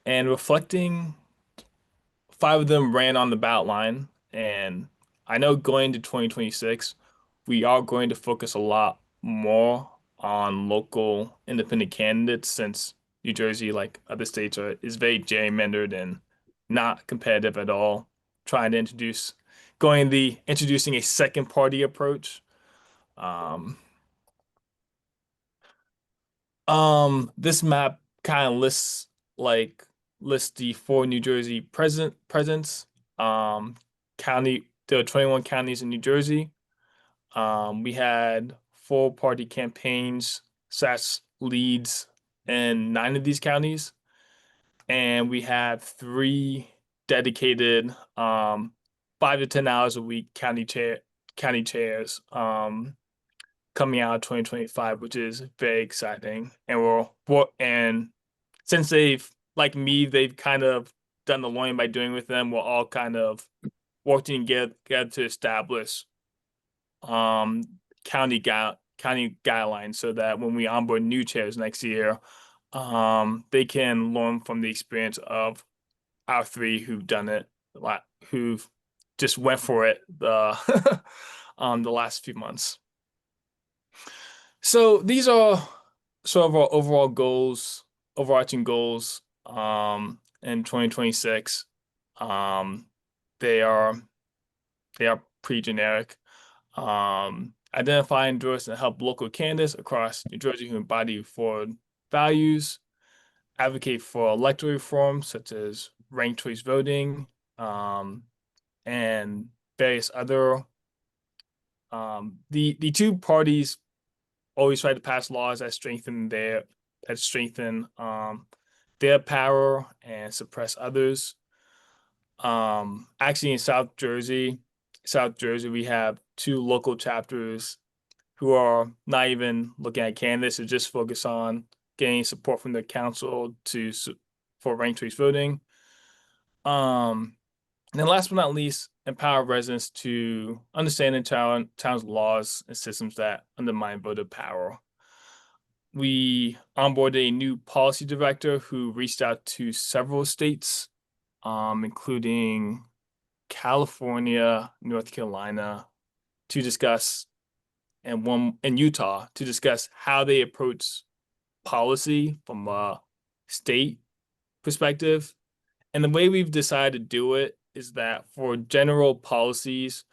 And reflecting, 5 of them ran on the ballot line, and I know going to 2026, we are going to focus a lot more on local independent candidates since New Jersey, like other states, is very gerrymandered and not competitive at all. Trying to introducing a second party approach. This map kind of lists the four New Jersey presence. County There are 21 counties in New Jersey. We had four party campaigns, sets leads in 9 of these counties, and we had 3 dedicated 5 to 10 hours a week county chairs coming out of 2025, which is very exciting. And since they've, like me, they've kind of done the learning by doing with them, we're all kind of working together to establish um county guidelines so that when we onboard new chairs next year, they can learn from the experience of our 3 who've done it, who've just went for it the last few months. So these are sort of our overall goals, overarching goals, in 2026. They are pretty generic. Identify, endorse, and help local candidates across New Jersey who embody forward values. Advocate for electoral reforms such as ranked choice voting, and various other. The 2 parties always try to pass laws that strengthen their power and suppress others. Actually, in South Jersey, we have 2 local chapters who are not even looking at candidates, to just focus on getting support from the council for ranked choice voting. And then last but not least, empower residents to understand and challenge laws and systems that undermine voter power. We onboarded a new policy director who reached out to several states, including California, North Carolina, to discuss, and one in Utah to discuss how they approach policy from a state perspective. And the way we've decided to do it is that for general policies,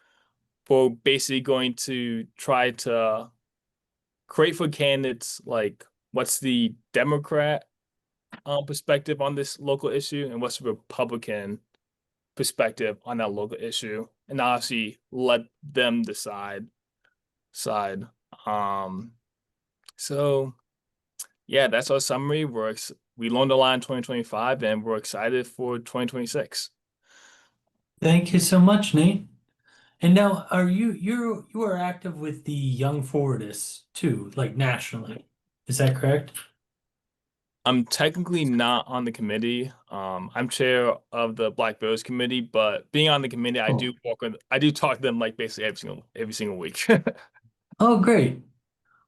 we're basically going to try to create for candidates like what's the Democrat perspective on this local issue and what's the Republican perspective on that local issue, and obviously let them decide. So yeah, that's our summary. We learned a lot in 2025, and we're excited for 2026. Thank you so much, Nate. And now, you are active with the Young Forwardists too, like nationally? Is that correct? I'm technically not on the committee. I'm chair of the Black Voters Committee, but being on the committee, I do talk to them like basically every single week. Oh, great.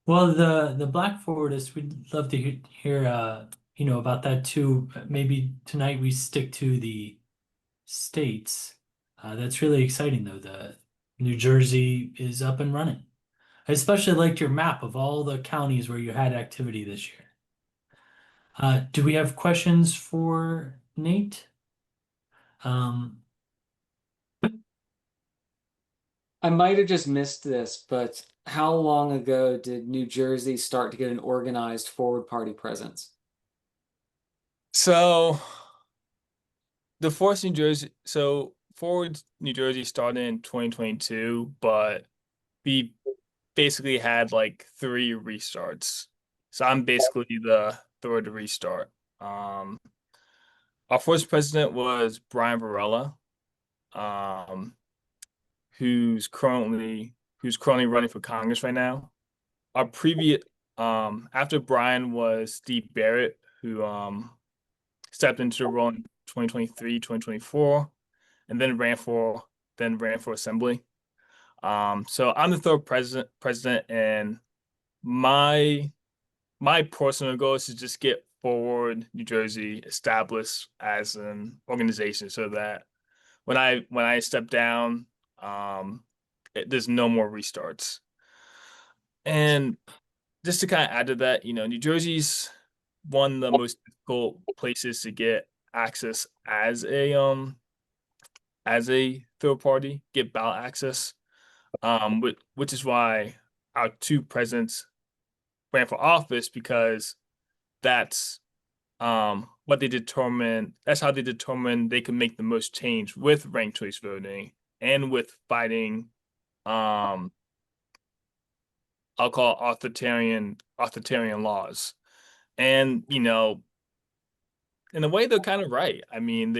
Well, the Black Forwardists, we'd love to hear about that too. Maybe tonight we stick to the states. That's really exciting though. The New Jersey is up and running. I especially liked your map of all the counties where you had activity this year. Do we have questions for Nate? Um, I might have just missed this, but how long ago did New Jersey start to get an organized forward party presence? So Forward New Jersey started in 2022, but we basically had like 3 restarts. So I'm basically the 3rd restart. Our first president was Brian Varela, um, who's currently running for Congress right now. Our previous After Brian was Steve Barrett, who stepped into the role in 2023, 2024, and then ran for assembly. So I'm the 3rd president, and my personal goal is to just get Forward New Jersey established as an organization, so that when I step down, there's no more restarts. And just to kind of add to that, New Jersey's one of the most difficult places to get access as a 3rd party, get ballot access, which is why our two presidents ran for office because that's what they determine. That's how they determine they can make the most change with ranked choice voting and with fighting I'll call authoritarian laws. And in a way they're kind of right. I mean,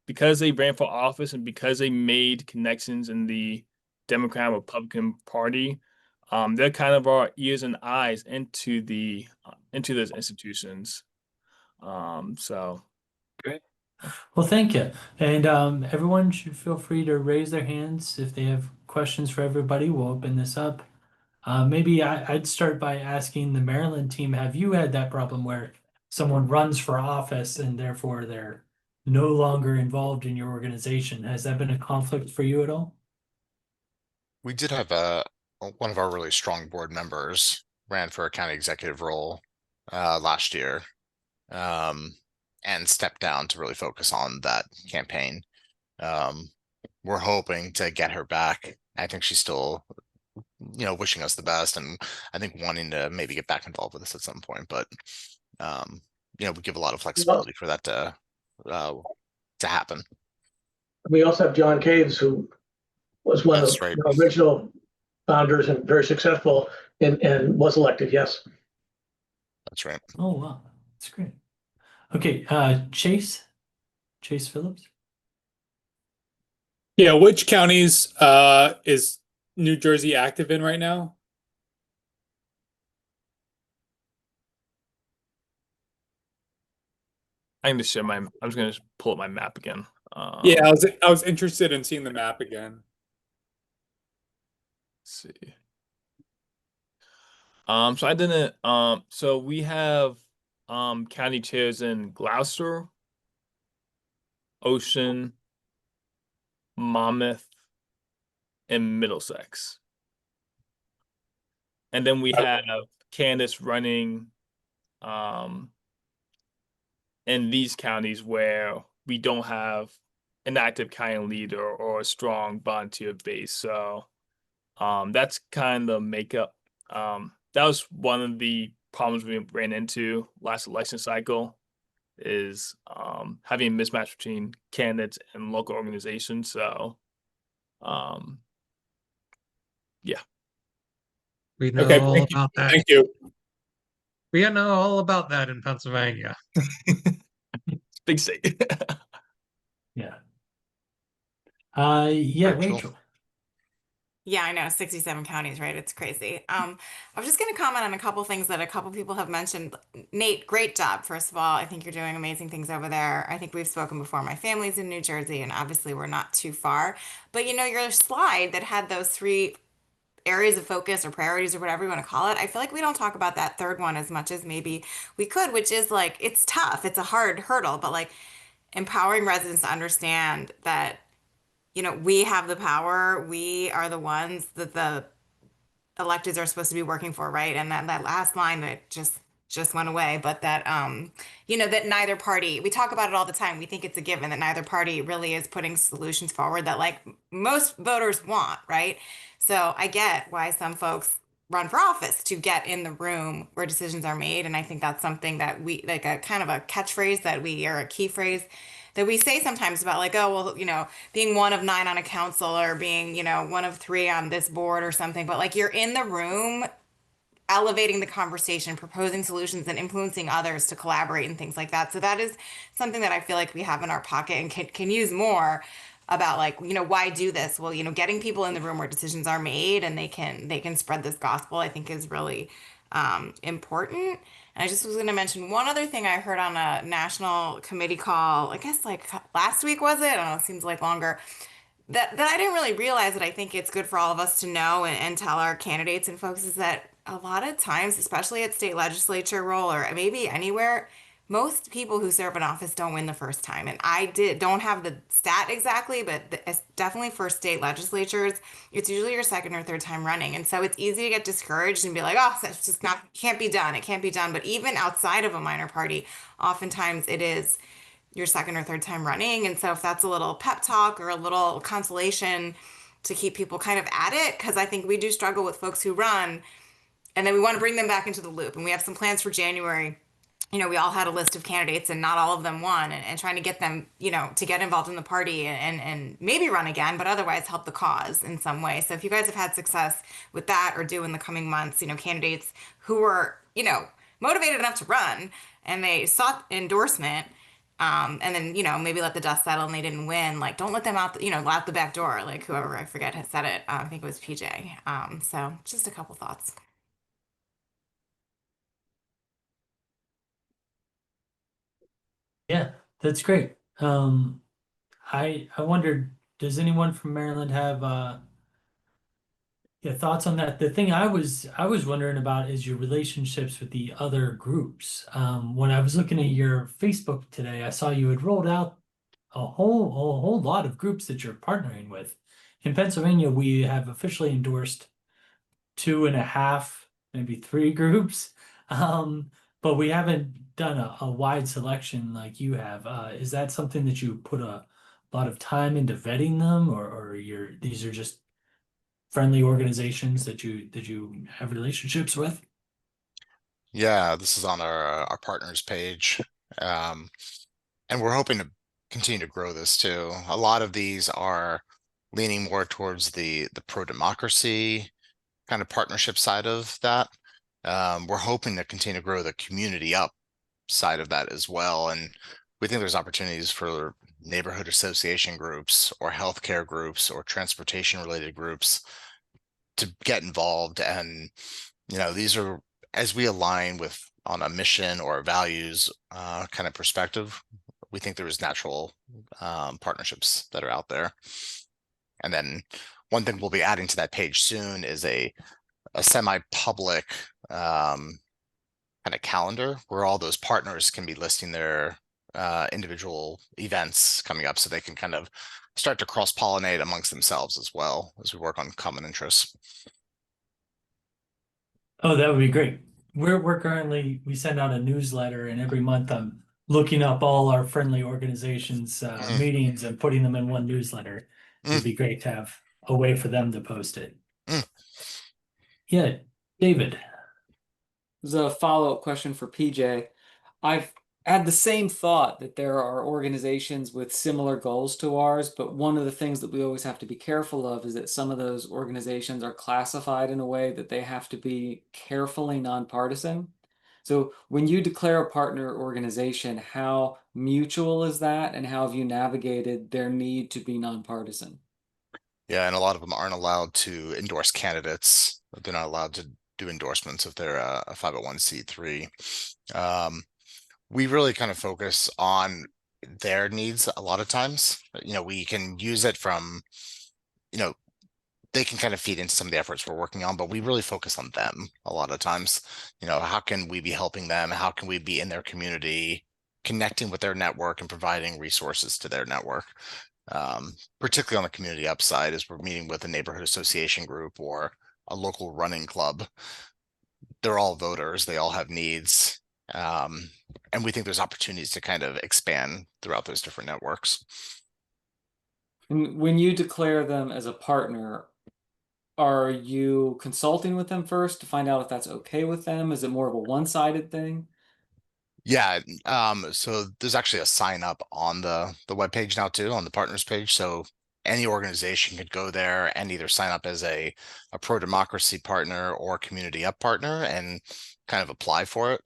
because they ran for office and because they made connections in the Democrat Republican Party, they're kind of our ears and eyes into those institutions. So Great. Well, thank you. And everyone should feel free to raise their hands if they have questions for everybody. We'll open this up. Maybe I'd start by asking the Maryland team, have you had that problem where someone runs for office and therefore they're no longer involved in your organization? Has that been a conflict for you at all? We did have one of our really strong board members ran for a county executive role last year, and stepped down to really focus on that campaign. We're hoping to get her back. I think she's still, wishing us the best, and I think wanting to maybe get back involved with us at some point. But we give a lot of flexibility for that to happen. We also have John Caves, who was one That's of right. the original founders and very successful and was elected. Yes. That's right. Oh, wow. That's great. Okay, Chase Phillips. Yeah, which counties is New Jersey active in right now? I'm just gonna pull up my map again. Yeah, I was interested in seeing the map again. Let's see. So I didn't. So we have county chairs in Gloucester, Ocean, Monmouth, and Middlesex. And then we have Candace running in these counties where we don't have an active county leader or a strong volunteer base. So that's kind of makeup. That was one of the problems we ran into last election cycle, is having a mismatch between candidates and local organizations. So yeah. We know Okay, all thank you. about that. Thank you. We know all about that in Pennsylvania. Big state. Yeah. Yeah, Rachel. Yeah, I know, 67 counties, right? It's crazy. I was just going to comment on a couple things that a couple people have mentioned. Nate, great job, first of all. I think you're doing amazing things over there. I think we've spoken before. My family's in New Jersey, and obviously we're not too far. But your slide that had those three areas of focus or priorities or whatever you want to call it, I feel like we don't talk about that third one as much as maybe we could, which is like, it's tough. It's a hard hurdle, but like empowering residents to understand that we have the power. We are the ones that the electeds are supposed to be working for, right? And that last line that just went away, but that that neither party, we talk about it all the time. We think it's a given that neither party really is putting solutions forward that like most voters want, right? So I get why some folks run for office, to get in the room where decisions are made. And I think that's something that we like, a kind of a catchphrase that we, or a key phrase that we say sometimes about like, oh, well, being one of 9 on a council, or being, one of 3 on this board or something. But like, you're in the room elevating the conversation, proposing solutions, and influencing others to collaborate and things like that. So that is something that I feel like we have in our pocket and can use more about, like, why do this? Well, getting people in the room where decisions are made and they can spread this gospel, I think is really important. And I just was going to mention one other thing I heard on a national committee call, I guess like last week, was it? I don't know, it seems like longer. That I didn't really realize, that I think it's good for all of us to know and tell our candidates and folks, is that a lot of times, especially at state legislature role or maybe anywhere, most people who serve in office don't win the first time. And don't have the stat exactly, but it's definitely for state legislatures, it's usually your second or third time running. And so it's easy to get discouraged and be like, oh, that's just can't be done. It can't be done. But even outside of a minor party, oftentimes it is your second or third time running. And so if that's a little pep talk or a little consolation to keep people kind of at it, because I think we do struggle with folks who run, and then we want to bring them back into the loop. And we have some plans for January. We all had a list of candidates and not all of them won, and trying to get them, to get involved in the party and maybe run again, but otherwise help the cause in some way. So if you guys have had success with that or do in the coming months, candidates who were, motivated enough to run and they sought endorsement, and then, maybe let the dust settle and they didn't win, like, don't let them out, out the back door, like whoever, I forget, had said it. I think it was PJ. So just a couple thoughts. Yeah, that's great. I wondered, does anyone from Maryland have yeah, thoughts on that? The thing I was wondering about is your relationships with the other groups. When I was looking at your Facebook today, I saw you had rolled out a whole lot of groups that you're partnering with. In Pennsylvania, we have officially endorsed 2.5, maybe 3 groups. But we haven't done a wide selection like you have. Is that something that you put a lot of time into vetting them, or these are just friendly organizations that you have relationships with? Yeah, this is on our partners page. Um, and we're hoping to continue to grow this too. A lot of these are leaning more towards the pro-democracy kind of partnership side of that. We're hoping to continue to grow the community up side of that as well. And we think there's opportunities for neighborhood association groups or healthcare groups or transportation related groups to get involved. And, these are, as we align with on a mission or values kind of perspective, we think there is natural partnerships that are out there. And then one thing we'll be adding to that page soon is a semi-public kind of calendar where all those partners can be listing their individual events coming up, so they can kind of start to cross-pollinate amongst themselves as well as we work on common interests. Oh, that would be great. We're currently, we send out a newsletter, and every month I'm looking up all our friendly organizations meetings and putting them in one newsletter. It'd be great to have a way for them to post it. Yeah, David. There's a follow-up question for PJ. I've had the same thought that there are organizations with similar goals to ours, but one of the things that we always have to be careful of is that some of those organizations are classified in a way that they have to be carefully nonpartisan. So when you declare a partner organization, how mutual is that, and how have you navigated their need to be nonpartisan? Yeah, and a lot of them aren't allowed to endorse candidates. They're not allowed to do endorsements if they're a 501c3. We really kind of focus on their needs a lot of times. We can use it from, they can kind of feed into some of the efforts we're working on, but we really focus on them a lot of times. How can we be helping them? How can we be in their community, connecting with their network and providing resources to their network? Particularly on the community upside, as we're meeting with a neighborhood association group or a local running club. They're all voters, they all have needs. And we think there's opportunities to kind of expand throughout those different networks. And when you declare them as a partner, are you consulting with them first to find out if that's okay with them? Is it more of a one-sided thing? Yeah, so there's actually a sign up on the webpage now too, on the partners page. So any organization could go there and either sign up as a pro-democracy partner or community up partner and kind of apply for it.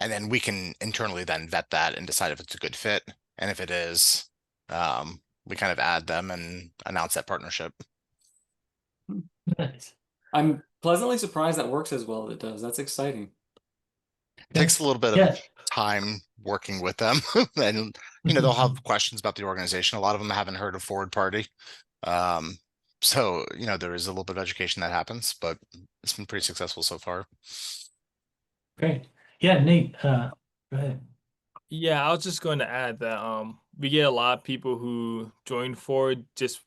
And then we can internally then vet that and decide if it's a good fit. And if it is, we kind of add them and announce that partnership. Nice. I'm pleasantly surprised that works as well as it does. That's exciting. Takes a little bit Yeah. of time working with them. And, they'll have questions about the organization. A lot of them haven't heard of Forward Party. So, there is a little bit of education that happens, but it's been pretty successful so far. Great. Yeah, Nate, go ahead. Yeah, I was just going to add that we get a lot of people who join Forward just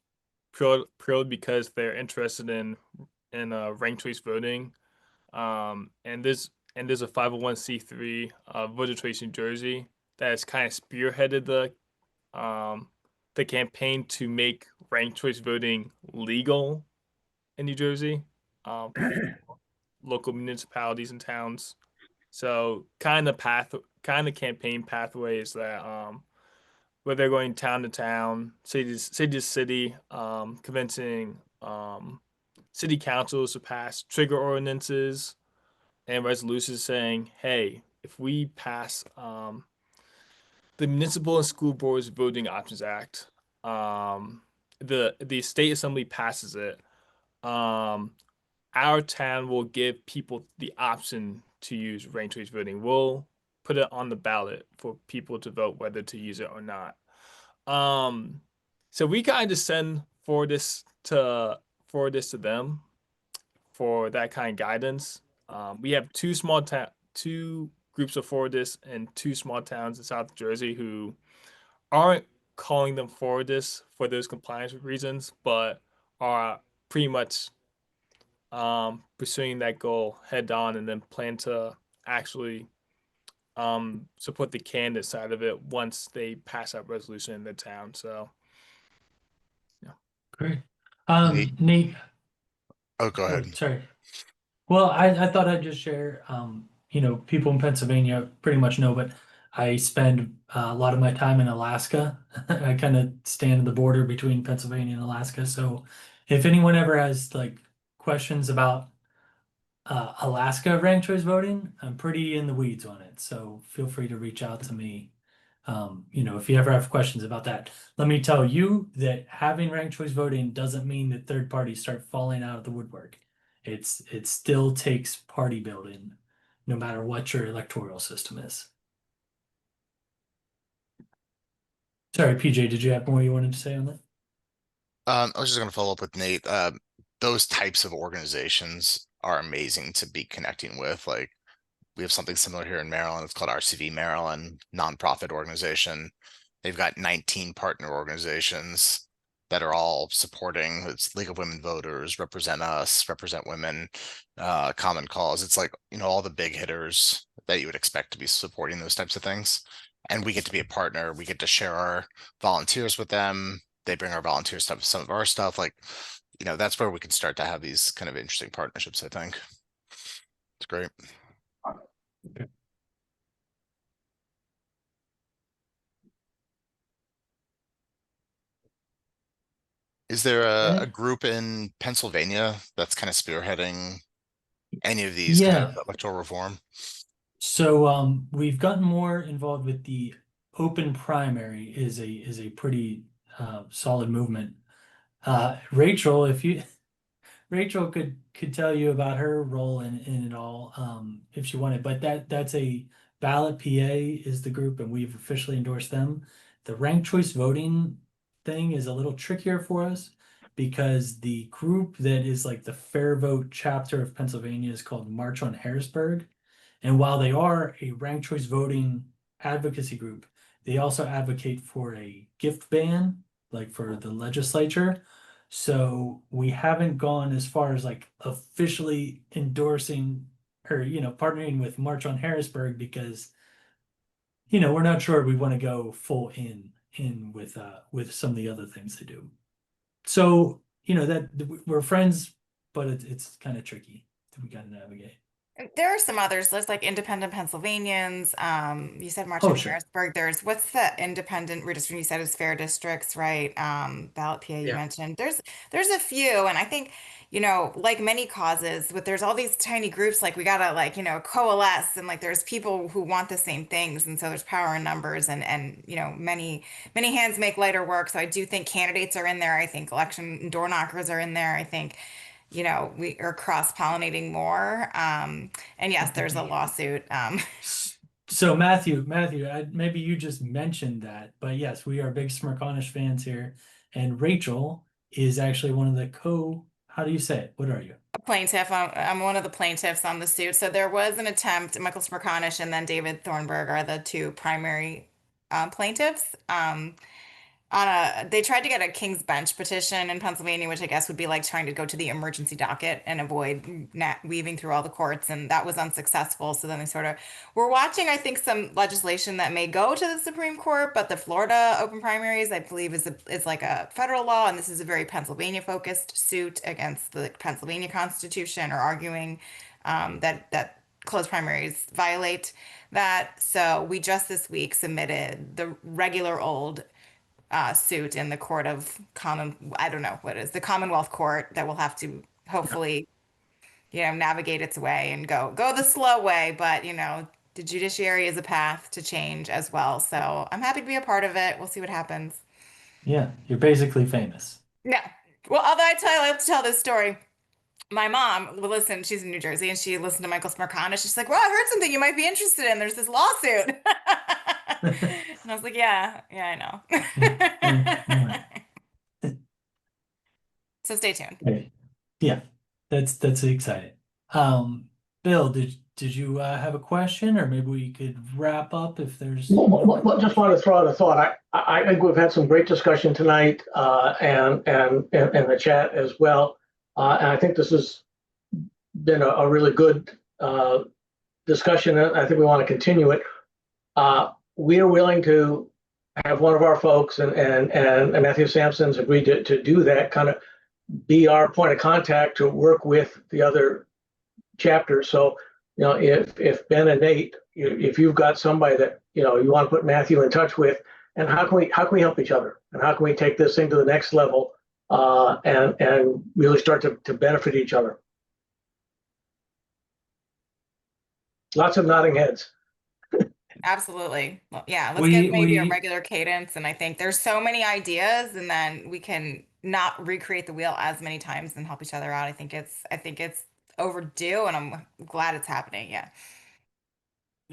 purely because they're interested in ranked choice voting. And there's a 501c3 voter choice New Jersey that has kind of spearheaded the the campaign to make ranked choice voting legal in New Jersey, for local municipalities and towns. So kind of campaign pathways that where they're going town to town, city to city, convincing city councils to pass trigger ordinances and resolutions saying, hey, if we pass the Municipal and School Boards Voting Options Act, the state assembly passes it, our town will give people the option to use ranked choice voting. We'll put it on the ballot for people to vote whether to use it or not. So we kind of send forward this to them for that kind of guidance. We have two groups of forwardists in two small towns in South Jersey who aren't calling them forwardists for those compliance reasons, but are pretty much pursuing that goal head on, and then plan to actually support the candidate side of it once they pass that resolution in the town. So Great. Nate. Nate, Oh, go oh, ahead. sorry. Well, I thought I'd just share, people in Pennsylvania pretty much know, but I spend a lot of my time in Alaska. I kind of stand at the border between Pennsylvania and Alaska. So if anyone ever has like questions about Alaska ranked choice voting, I'm pretty in the weeds on it. So feel free to reach out to me. If you ever have questions about that, let me tell you that having ranked choice voting doesn't mean that third parties start falling out of the woodwork. It still takes party building, no matter what your electoral system is. Sorry, PJ, did you have more you wanted to say on that? I was just going to follow up with Nate. Those types of organizations are amazing to be connecting with. Like, we have something similar here in Maryland. It's called RCV Maryland, nonprofit organization. They've got 19 partner organizations that are all supporting. It's League of Women Voters, Represent Us, Represent Women, Common Cause. It's like, all the big hitters that you would expect to be supporting those types of things. And we get to be a partner. We get to share our volunteers with them. They bring our volunteers to some of our stuff. Like, that's where we can start to have these kind of interesting partnerships, I think. It's great. Is there a group in Pennsylvania that's kind of spearheading any of these kind of Yeah. electoral reform? So we've gotten more involved with the open primary is a pretty solid movement. Rachel, Rachel could tell you about her role in it all, if she wanted, but that's a Ballot PA is the group, and we've officially endorsed them. The ranked choice voting thing is a little trickier for us because the group that is like the Fair Vote chapter of Pennsylvania is called March on Harrisburg. And while they are a ranked choice voting advocacy group, they also advocate for a gift ban, like for the legislature. So we haven't gone as far as like officially endorsing or, partnering with March on Harrisburg because, we're not sure we want to go full in with some of the other things they do. So, that we're friends, but it's kind of tricky that we got to navigate. There are some others. There's like independent Pennsylvanians. You said March Oh, on sure. Harrisburg. What's the independent redistricting? You said is fair districts, right? Ballot PA you Yeah. mentioned. There's a few, and I think, like many causes, but there's all these tiny groups. Like we gotta like, coalesce, and like there's people who want the same things, and so there's power in numbers, and many hands make lighter work. So I do think candidates are in there. I think election door knockers are in there. I think we are cross-pollinating more. And yes, there's a lawsuit. So Matthew, maybe you just mentioned that, but yes, we are big Smirconish fans here, and Rachel is actually one of the how do you say it? What are you? Plaintiff. I'm one of the plaintiffs on the suit. So there was an attempt. Michael Smerconish and then David Thornburg are the two primary plaintiffs. they tried to get a King's Bench petition in Pennsylvania, which I guess would be like trying to go to the emergency docket and avoid weaving through all the courts, and that was unsuccessful. So then they sort of we're watching, I think, some legislation that may go to the Supreme Court, but the Florida open primaries, I believe, is like a federal law, and this is a very Pennsylvania focused suit against the Pennsylvania Constitution, or arguing that closed primaries violate that. So we just this week submitted the regular old suit in the court of I don't know what it is, the Commonwealth Court, that will have to hopefully, navigate its way and go the slow way. But, the judiciary is a path to change as well. So I'm happy to be a part of it. We'll see what happens. Yeah, you're basically famous. Yeah. Well, although I have to tell this story. My mom, well, listen, she's in New Jersey, and she listened to Michael Smirkana. She's like, well, I heard something you might be interested in. There's this lawsuit. And I was like, yeah, I know. So stay tuned. Okay. Yeah, that's exciting. Bill, did you have a question, or maybe we could wrap up if there's. Just want to throw out a thought. I think we've had some great discussion tonight, and the chat as well. And I think this has been a really good discussion. And I think we want to continue it. We are willing to have one of our folks, and Matthew Sampson's agreed to do that, kind of be our point of contact to work with the other chapters. So, if Ben and Nate, if you've got somebody that you want to put Matthew in touch with, and how can we help each other, and how can we take this thing to the next level, and really start to benefit each other. Lots of nodding heads. Absolutely. Well, yeah, let's get maybe a regular cadence. And I think there's so many ideas, and then we can not recreate the wheel as many times and help each other out. I think it's overdue, and I'm glad it's happening. Yeah.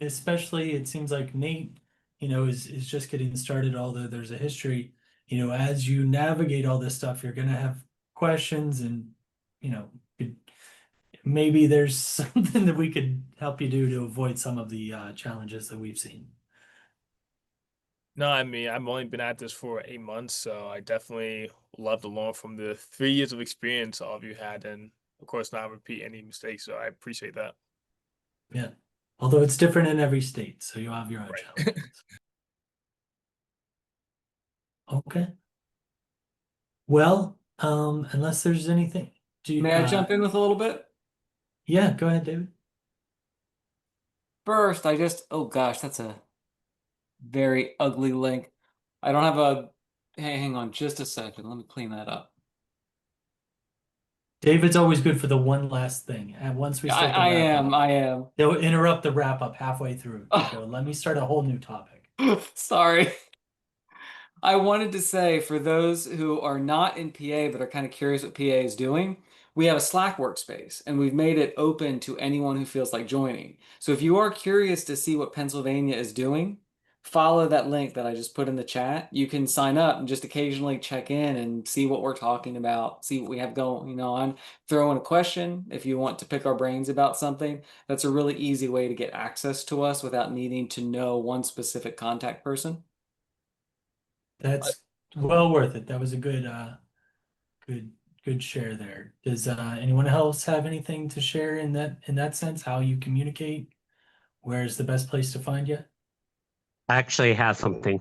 Especially, it seems like Nate, is just getting started, although there's a history. As you navigate all this stuff, you're gonna have questions, and maybe there's something that we could help you do to avoid some of the challenges that we've seen. No, I mean, I've only been at this for 8 months, so I definitely love to learn from the 3 years of experience all of you had, and of course not repeat any mistakes. So I appreciate that. Yeah. Although it's different in every state, so you have your own challenges. Okay. Well, unless there's anything. May I jump in with a little bit? Yeah, go ahead, David. First, oh gosh, that's a very ugly link. I don't have a, hey, hang on just a second. Let me clean that up. David's always good for the one last thing. And once we start I am. They'll interrupt the wrap up halfway through. So let me start a whole new topic. Sorry. I wanted to say, for those who are not in PA but are kind of curious what PA is doing, we have a Slack workspace, and we've made it open to anyone who feels like joining. So if you are curious to see what Pennsylvania is doing, follow that link that I just put in the chat. You can sign up and just occasionally check in and see what we're talking about, see what we have going on. Throw in a question if you want to pick our brains about something. That's a really easy way to get access to us without needing to know one specific contact person. That's well worth it. That was a good share there. Does anyone else have anything to share in that sense? How you communicate? Where's the best place to find you? I actually have something.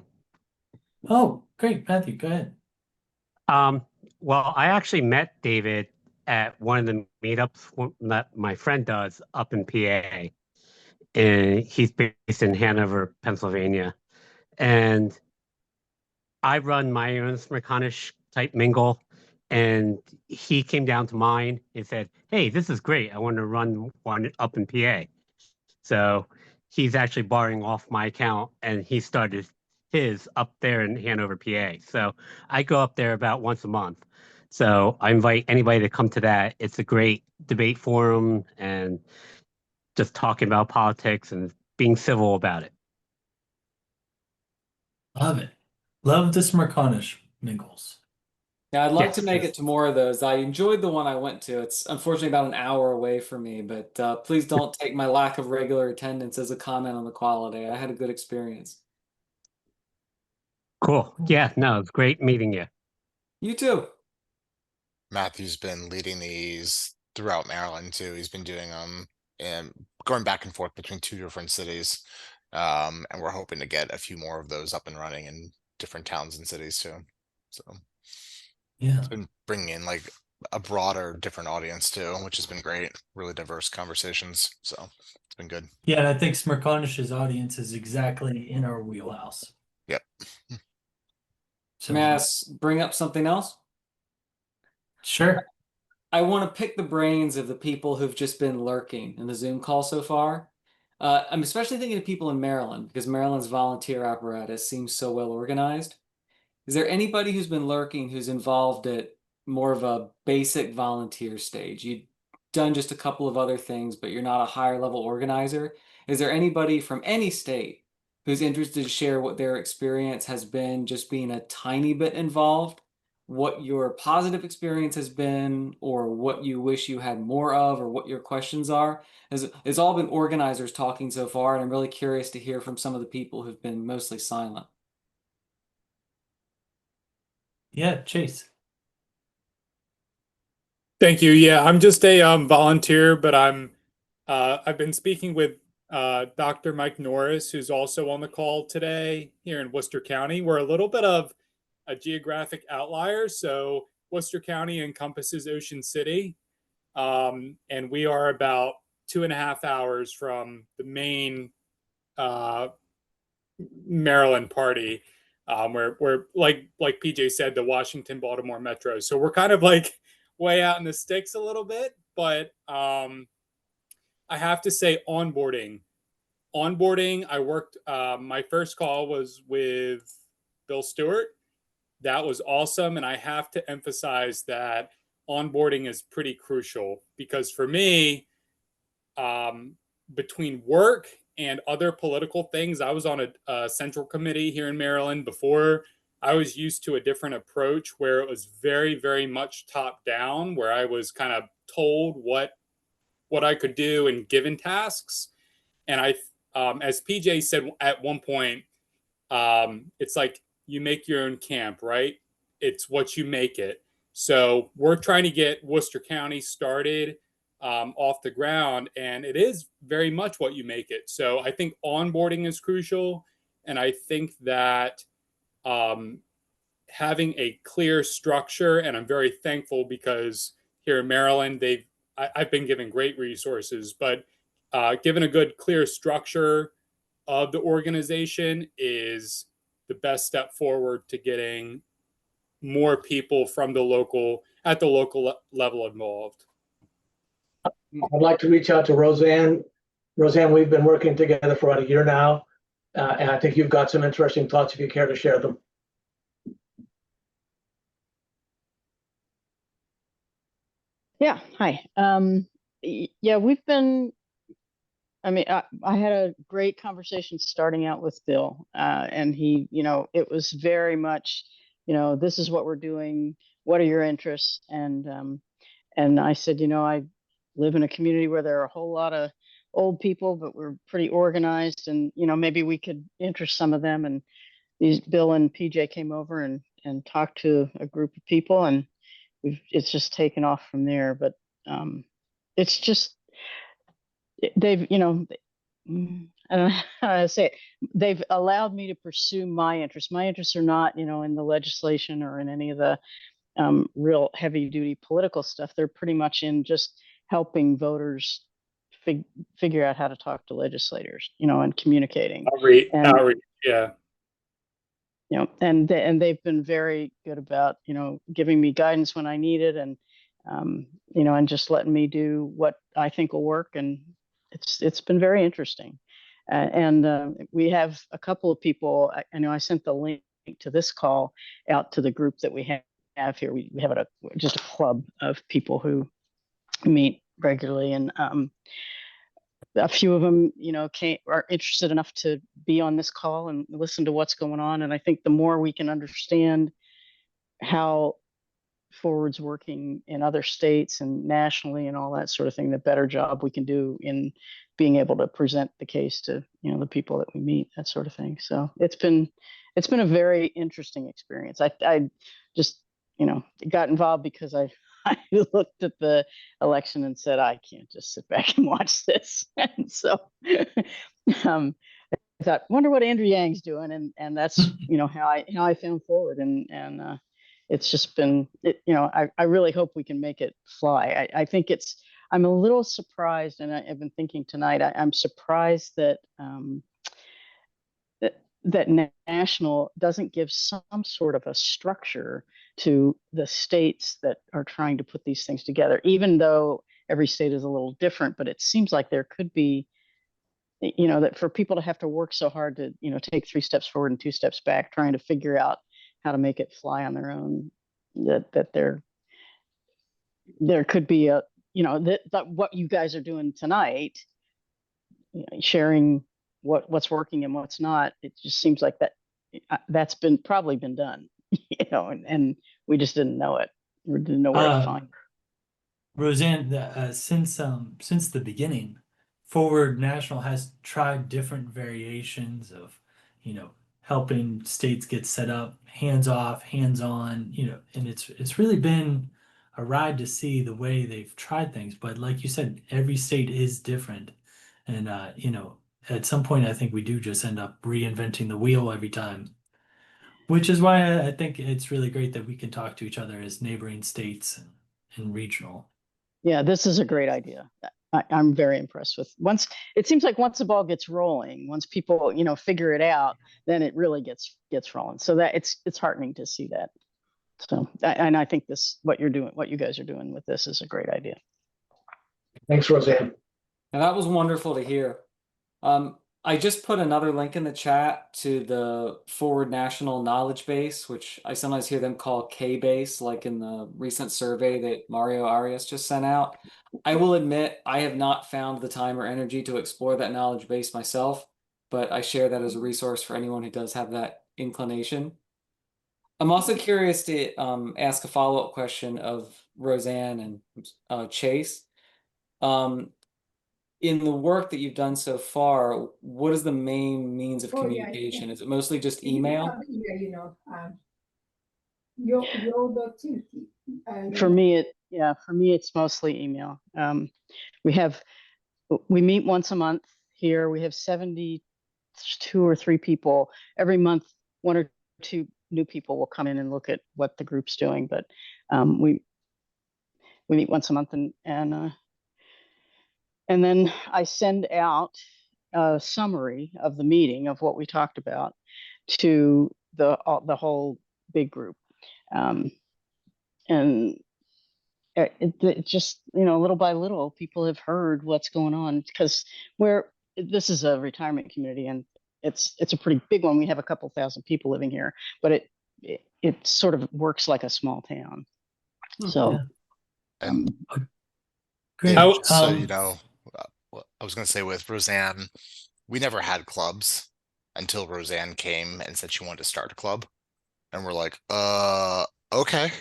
Oh, great, Matthew, go ahead. Well, I actually met David at one of the meetups that my friend does up in PA, and he's based in Hanover, Pennsylvania, and I run my own Smirkanish type mingle, and he came down to mine and said, "Hey, this is great. I want to run one up in PA." So he's actually borrowing off my account, and he started his up there in Hanover, PA. So I go up there about once a month. So I invite anybody to come to that. It's a great debate forum and just talking about politics and being civil about it. Love it. Love the Smirkanish mingles. Yeah, I'd like Yes. to make it to more of those. I enjoyed the one I went to. It's unfortunately about an hour away from me, but please don't take my lack of regular attendance as a comment on the quality. I had a good experience. Cool. Yeah, no, it's great meeting you. You too. Matthew's been leading these throughout Maryland too. He's been doing them and going back and forth between 2 different cities. And we're hoping to get a few more of those up and running in different towns and cities too. So Yeah. it's been bringing in like a broader, different audience too, which has been great. Really diverse conversations. So it's been good. Yeah, and I think Smirkonish's audience is exactly in our wheelhouse. Yep. So May I bring up something else? sure. I want to pick the brains of the people who've just been lurking in the Zoom call so far. I'm especially thinking of people in Maryland because Maryland's volunteer apparatus seems so well organized. Is there anybody who's been lurking who's involved at more of a basic volunteer stage? You've done just a couple of other things, but you're not a higher level organizer. Is there anybody from any state who's interested to share what their experience has been just being a tiny bit involved, what your positive experience has been, or what you wish you had more of, or what your questions are? It's all been organizers talking so far, and I'm really curious to hear from some of the people who've been mostly silent. Yeah, Chase. Thank you. Yeah, I'm just a volunteer, but I've been speaking with Dr. Mike Norris, who's also on the call today here in Worcester County. We're a little bit of a geographic outlier, so Worcester County encompasses Ocean City, and we are about 2.5 hours from the main Maryland party. We're like PJ said, the Washington Baltimore Metro. So we're kind of like way out in the sticks a little bit, but I have to say onboarding. I worked. My first call was with Bill Stewart. That was awesome, and I have to emphasize that onboarding is pretty crucial because for me, between work and other political things, I was on a central committee here in Maryland before. I was used to a different approach where it was very, very much top down, where I was kind of told what I could do and given tasks. And as PJ said at one point, it's like you make your own camp, right? It's what you make it. So we're trying to get Worcester County started off the ground, and it is very much what you make it. So I think onboarding is crucial, and I think that having a clear structure, and I'm very thankful because here in Maryland, I've been given great resources, but given a good, clear structure of the organization is the best step forward to getting more people from the local level involved. I'd like to reach out to Roseanne. Roseanne, we've been working together for about a year now, and I think you've got some interesting thoughts if you care to share them. Yeah, hi. Yeah, we've been, I mean, I had a great conversation starting out with Bill, and he, it was very much, this is what we're doing. What are your interests? And I said, I live in a community where there are a whole lot of old people, but we're pretty organized, and maybe we could interest some of them. And Bill and PJ came over and talked to a group of people, and it's just taken off from there. But it's just they've I don't know how to say it. They've allowed me to pursue my interests. My interests are not in the legislation or in any of the real heavy duty political stuff. They're pretty much in just helping voters figure out how to talk to legislators, and communicating. Outreach, yeah. And they've been very good about giving me guidance when I need it, and and just letting me do what I think will work. And it's been very interesting. And we have a couple of people. I sent the link to this call out to the group that we have here. We have just a club of people who meet regularly, and a few of them, are interested enough to be on this call and listen to what's going on. And I think the more we can understand how Forward's working in other states and nationally and all that sort of thing, the better job we can do in being able to present the case to, the people that we meet, that sort of thing. So it's been it's been a very interesting experience. I just, got involved because I I looked at the election and said, I can't just sit back and watch this. And so um, I thought, wonder what Andrew Yang's doing, and that's how I found Forward, and it's just been I really hope we can make it fly. I think I'm a little surprised, and I've been thinking tonight. I'm surprised that that national doesn't give some sort of a structure to the states that are trying to put these things together, even though every state is a little different. But it seems like there could be, that for people to have to work so hard to, take 3 steps forward and 2 steps back, trying to figure out how to make it fly on their own, that there could be that what you guys are doing tonight, sharing what's working and what's not. It just seems like that's probably been done, and we just didn't know it. We didn't know where to find it. Roseanne, since the beginning, Forward National has tried different variations of, helping states get set up, hands off, hands on, and it's really been a ride to see the way they've tried things. But like you said, every state is different, and at some point, I think we do just end up reinventing the wheel every time. Which is why I think it's really great that we can talk to each other as neighboring states and regional. Yeah, this is a great idea. I'm very impressed with it seems like once the ball gets rolling, once people, figure it out, then it really gets rolling. So that it's heartening to see that. So, and I think what you guys are doing with this is a great idea. Thanks, Roseanne. And that was wonderful to hear. I just put another link in the chat to the Forward National Knowledge Base, which I sometimes hear them call K-Base, like in the recent survey that Mario Arias just sent out. I will admit I have not found the time or energy to explore that knowledge base myself, but I share that as a resource for anyone who does have that inclination. I'm also curious to ask a follow-up question of Roseanne and Chase. In the work that you've done so far, what is the main means of communication? Is it mostly just email? For me, it's mostly email. We meet once a month here. We have 72 or 3 people every month. 1 or 2 new people will come in and look at what the group's doing, but we meet once a month, and then I send out a summary of the meeting of what we talked about to the whole big group, and it just, little by little, people have heard what's going on, because this is a retirement community, and it's a pretty big one. We have a couple thousand people living here, but it sort of works like a small town. So, And great. so I was going to say with Roseanne, we never had clubs until Roseanne came and said she wanted to start a club, and we're like, okay,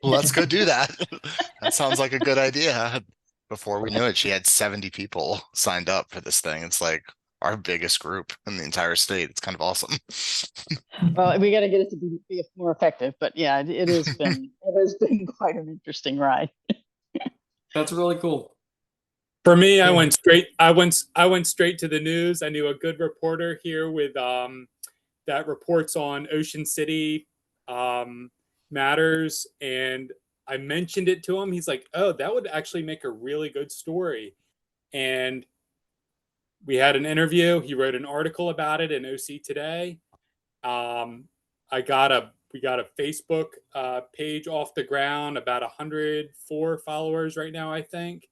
let's go do that. That sounds like a good idea. Before we knew it, she had 70 people signed up for this thing. It's like our biggest group in the entire state. It's kind of awesome. Well, we got to get it to be more effective, but yeah, it has been quite an interesting ride. That's really cool. For me, I went straight to the news. I knew a good reporter here with that reports on Ocean City matters, and I mentioned it to him. He's like, "Oh, that would actually make a really good story." And we had an interview. He wrote an article about it in OC Today. We got a Facebook page off the ground, about 104 followers right now, I think.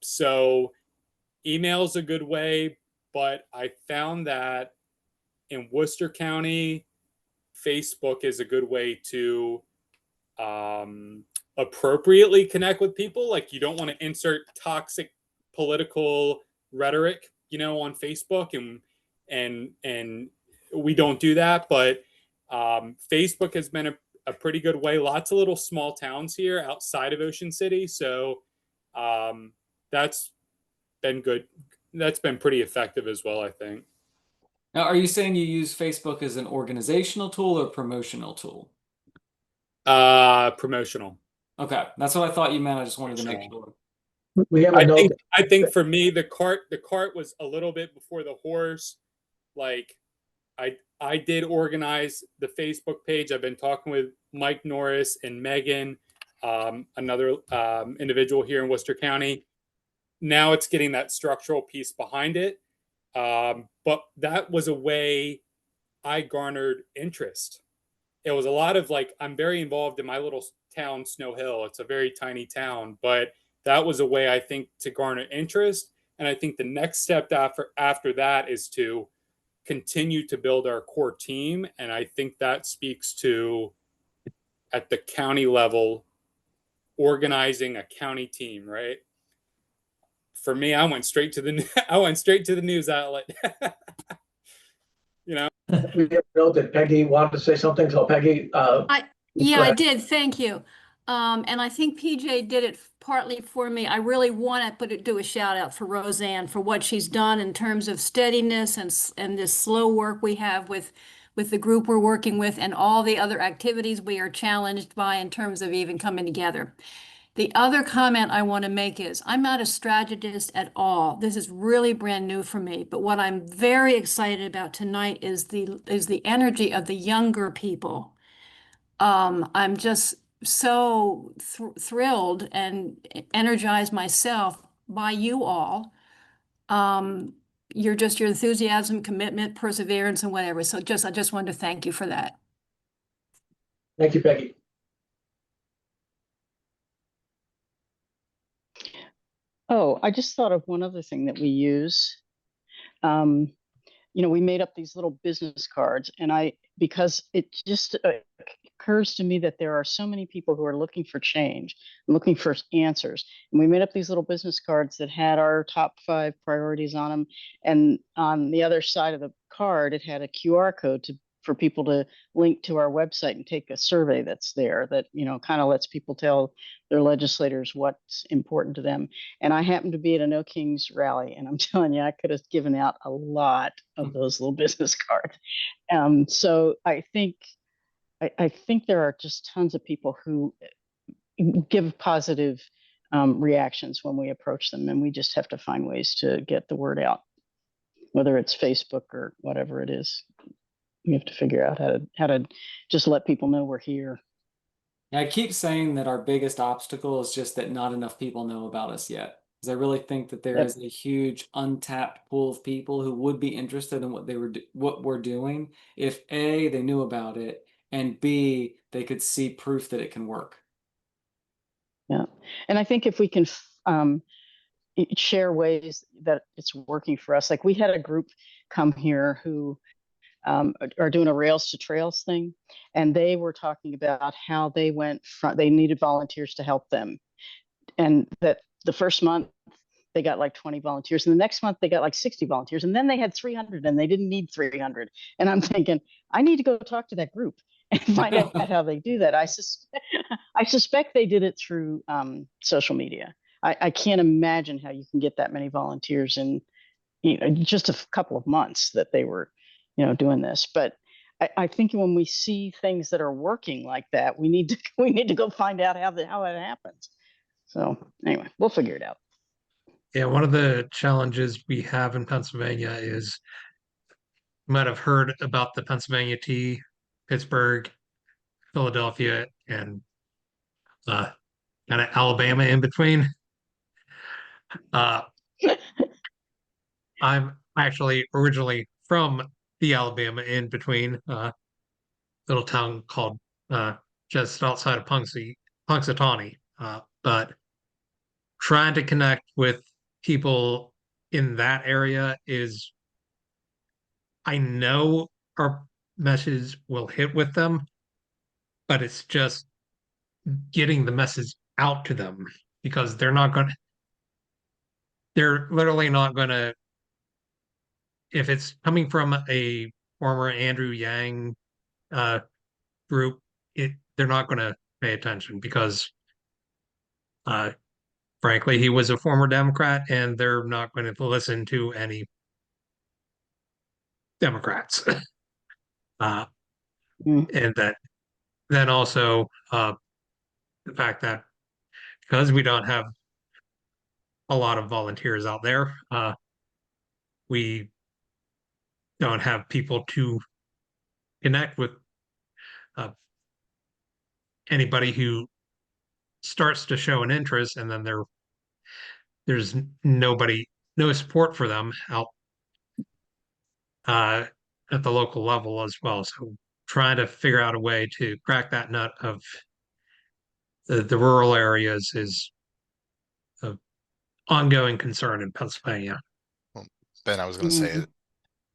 So email's a good way, but I found that in Worcester County, Facebook is a good way to appropriately connect with people. Like, you don't want to insert toxic political rhetoric, on Facebook, and we don't do that. But Facebook has been a pretty good way. Lots of little small towns here outside of Ocean City, so that's been good. That's been pretty effective as well, I think. Now, are you saying you use Facebook as an organizational tool or promotional tool? Promotional. Okay, that's what I thought you meant. I just wanted to make sure. We have a note. I think for me the cart was a little bit before the horse. Like I did organize the Facebook page. I've been talking with Mike Norris and Megan, another individual here in Worcester County. Now it's getting that structural piece behind it. But that was a way I garnered interest. It was a lot of like, I'm very involved in my little town, Snow Hill. It's a very tiny town, but that was a way I think to garner interest. And I think the next step after that is to continue to build our core team. And I think that speaks to, at the county level, organizing a county team, right? For me, I went straight to the news outlet. You know, We have a note that Peggy wanted to say something. So Peggy, Yeah, go I ahead. did. Thank you. And I think PJ did it partly for me. I really want to do a shout out for Roseanne for what she's done in terms of steadiness and this slow work we have with the group we're working with and all the other activities we are challenged by in terms of even coming together. The other comment I want to make is I'm not a strategist at all. This is really brand new for me. But what I'm very excited about tonight is the energy of the younger people. I'm just so thrilled and energized myself by you all. Your enthusiasm, commitment, perseverance, and whatever. So I just wanted to thank you for that. Thank you, Peggy. Oh, I just thought of one other thing that we use. We made up these little business cards, and because it just occurs to me that there are so many people who are looking for change, looking for answers. And we made up these little business cards that had our top 5 priorities on them. And on the other side of the card, it had a QR code for people to link to our website and take a survey that's there that, kind of lets people tell their legislators what's important to them. And I happened to be at a No Kings rally, and I'm telling you, I could have given out a lot of those little business cards. So I think there are just tons of people who give positive reactions when we approach them, and we just have to find ways to get the word out, whether it's Facebook or whatever it is. We have to figure out how to just let people know we're here. I keep saying that our biggest obstacle is just that not enough people know about us yet. Because I really think that there is a huge untapped pool of people who would be interested in what we're doing if A, they knew about it, and B, they could see proof that it can work. Yeah, and I think if we can share ways that it's working for us, like we had a group come here who are doing a Rails to Trails thing, and they were talking about how they needed volunteers to help them, and that the first month they got like 20 volunteers, and the next month they got like 60 volunteers, and then they had 300, and they didn't need 300. And I'm thinking, I need to go talk to that group and find out how they do that. I suspect they did it through social media. I can't imagine how you can get that many volunteers in just a couple of months that they were doing this. But I think when we see things that are working like that, we need to go find out how it happens. So anyway, we'll figure it out. Yeah, one of the challenges we have in Pennsylvania is you might have heard about the Pennsylvania Tea, Pittsburgh, Philadelphia, and kind of Alabama in between. I'm actually originally from the Alabama in between, little town called just outside of Punxsutawney. But trying to connect with people in that area I know our message will hit with them, but it's just getting the message out to them because they're literally not gonna, if it's coming from a former Andrew Yang group, they're not gonna pay attention because frankly, he was a former Democrat and they're not going to listen to any Democrats. uh, Mm. and that then also the fact that because we don't have a lot of volunteers out there, we don't have people to connect with uh, anybody who starts to show an interest, and then there's no support for them out uh, at the local level as well. So trying to figure out a way to crack that nut of the rural areas is an ongoing concern in Pennsylvania. Well, Ben, I was going to say Mhm.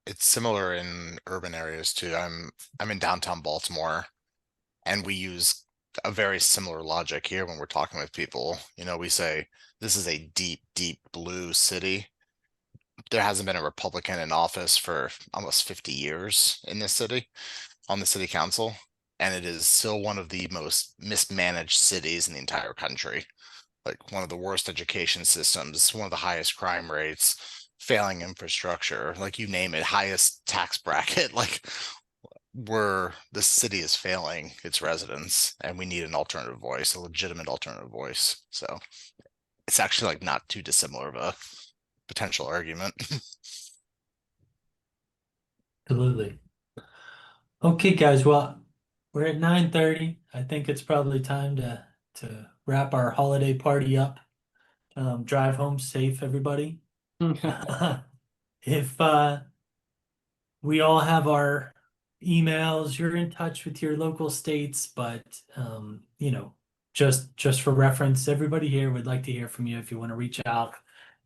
it's similar in urban areas too. I'm in downtown Baltimore, and we use a very similar logic here when we're talking with people. You know, we say this is a deep, deep blue city. There hasn't been a Republican in office for almost 50 years in this city on the city council, and it is still one of the most mismanaged cities in the entire country. Like one of the worst education systems, one of the highest crime rates, failing infrastructure, like you name it, highest tax bracket, like where the city is failing its residents, and we need an alternative voice, a legitimate alternative voice. So it's actually like not too dissimilar of a potential argument. Absolutely. Okay, guys. Well, we're at 9:30. I think it's probably time to wrap our holiday party up. Drive home safe, everybody. If we all have our emails, you're in touch with your local states, but you know, just for reference, everybody here would like to hear from you if you want to reach out,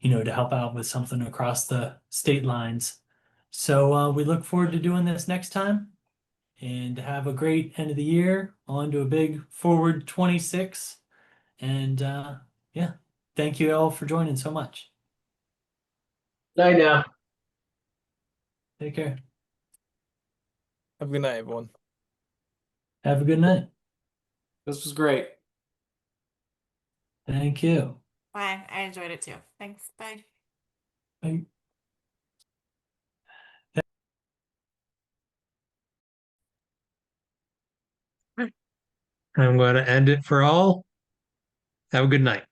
to help out with something across the state lines. So we look forward to doing this next time, and have a great end of the year. On to a big forward 26. And yeah, thank you all for joining so much. Night now. Take care. Have a good night, everyone. Have a good night. This was great. Thank you. Bye. I enjoyed it too. Thanks. Bye. Bye. I'm going to end it for all. Have a good night.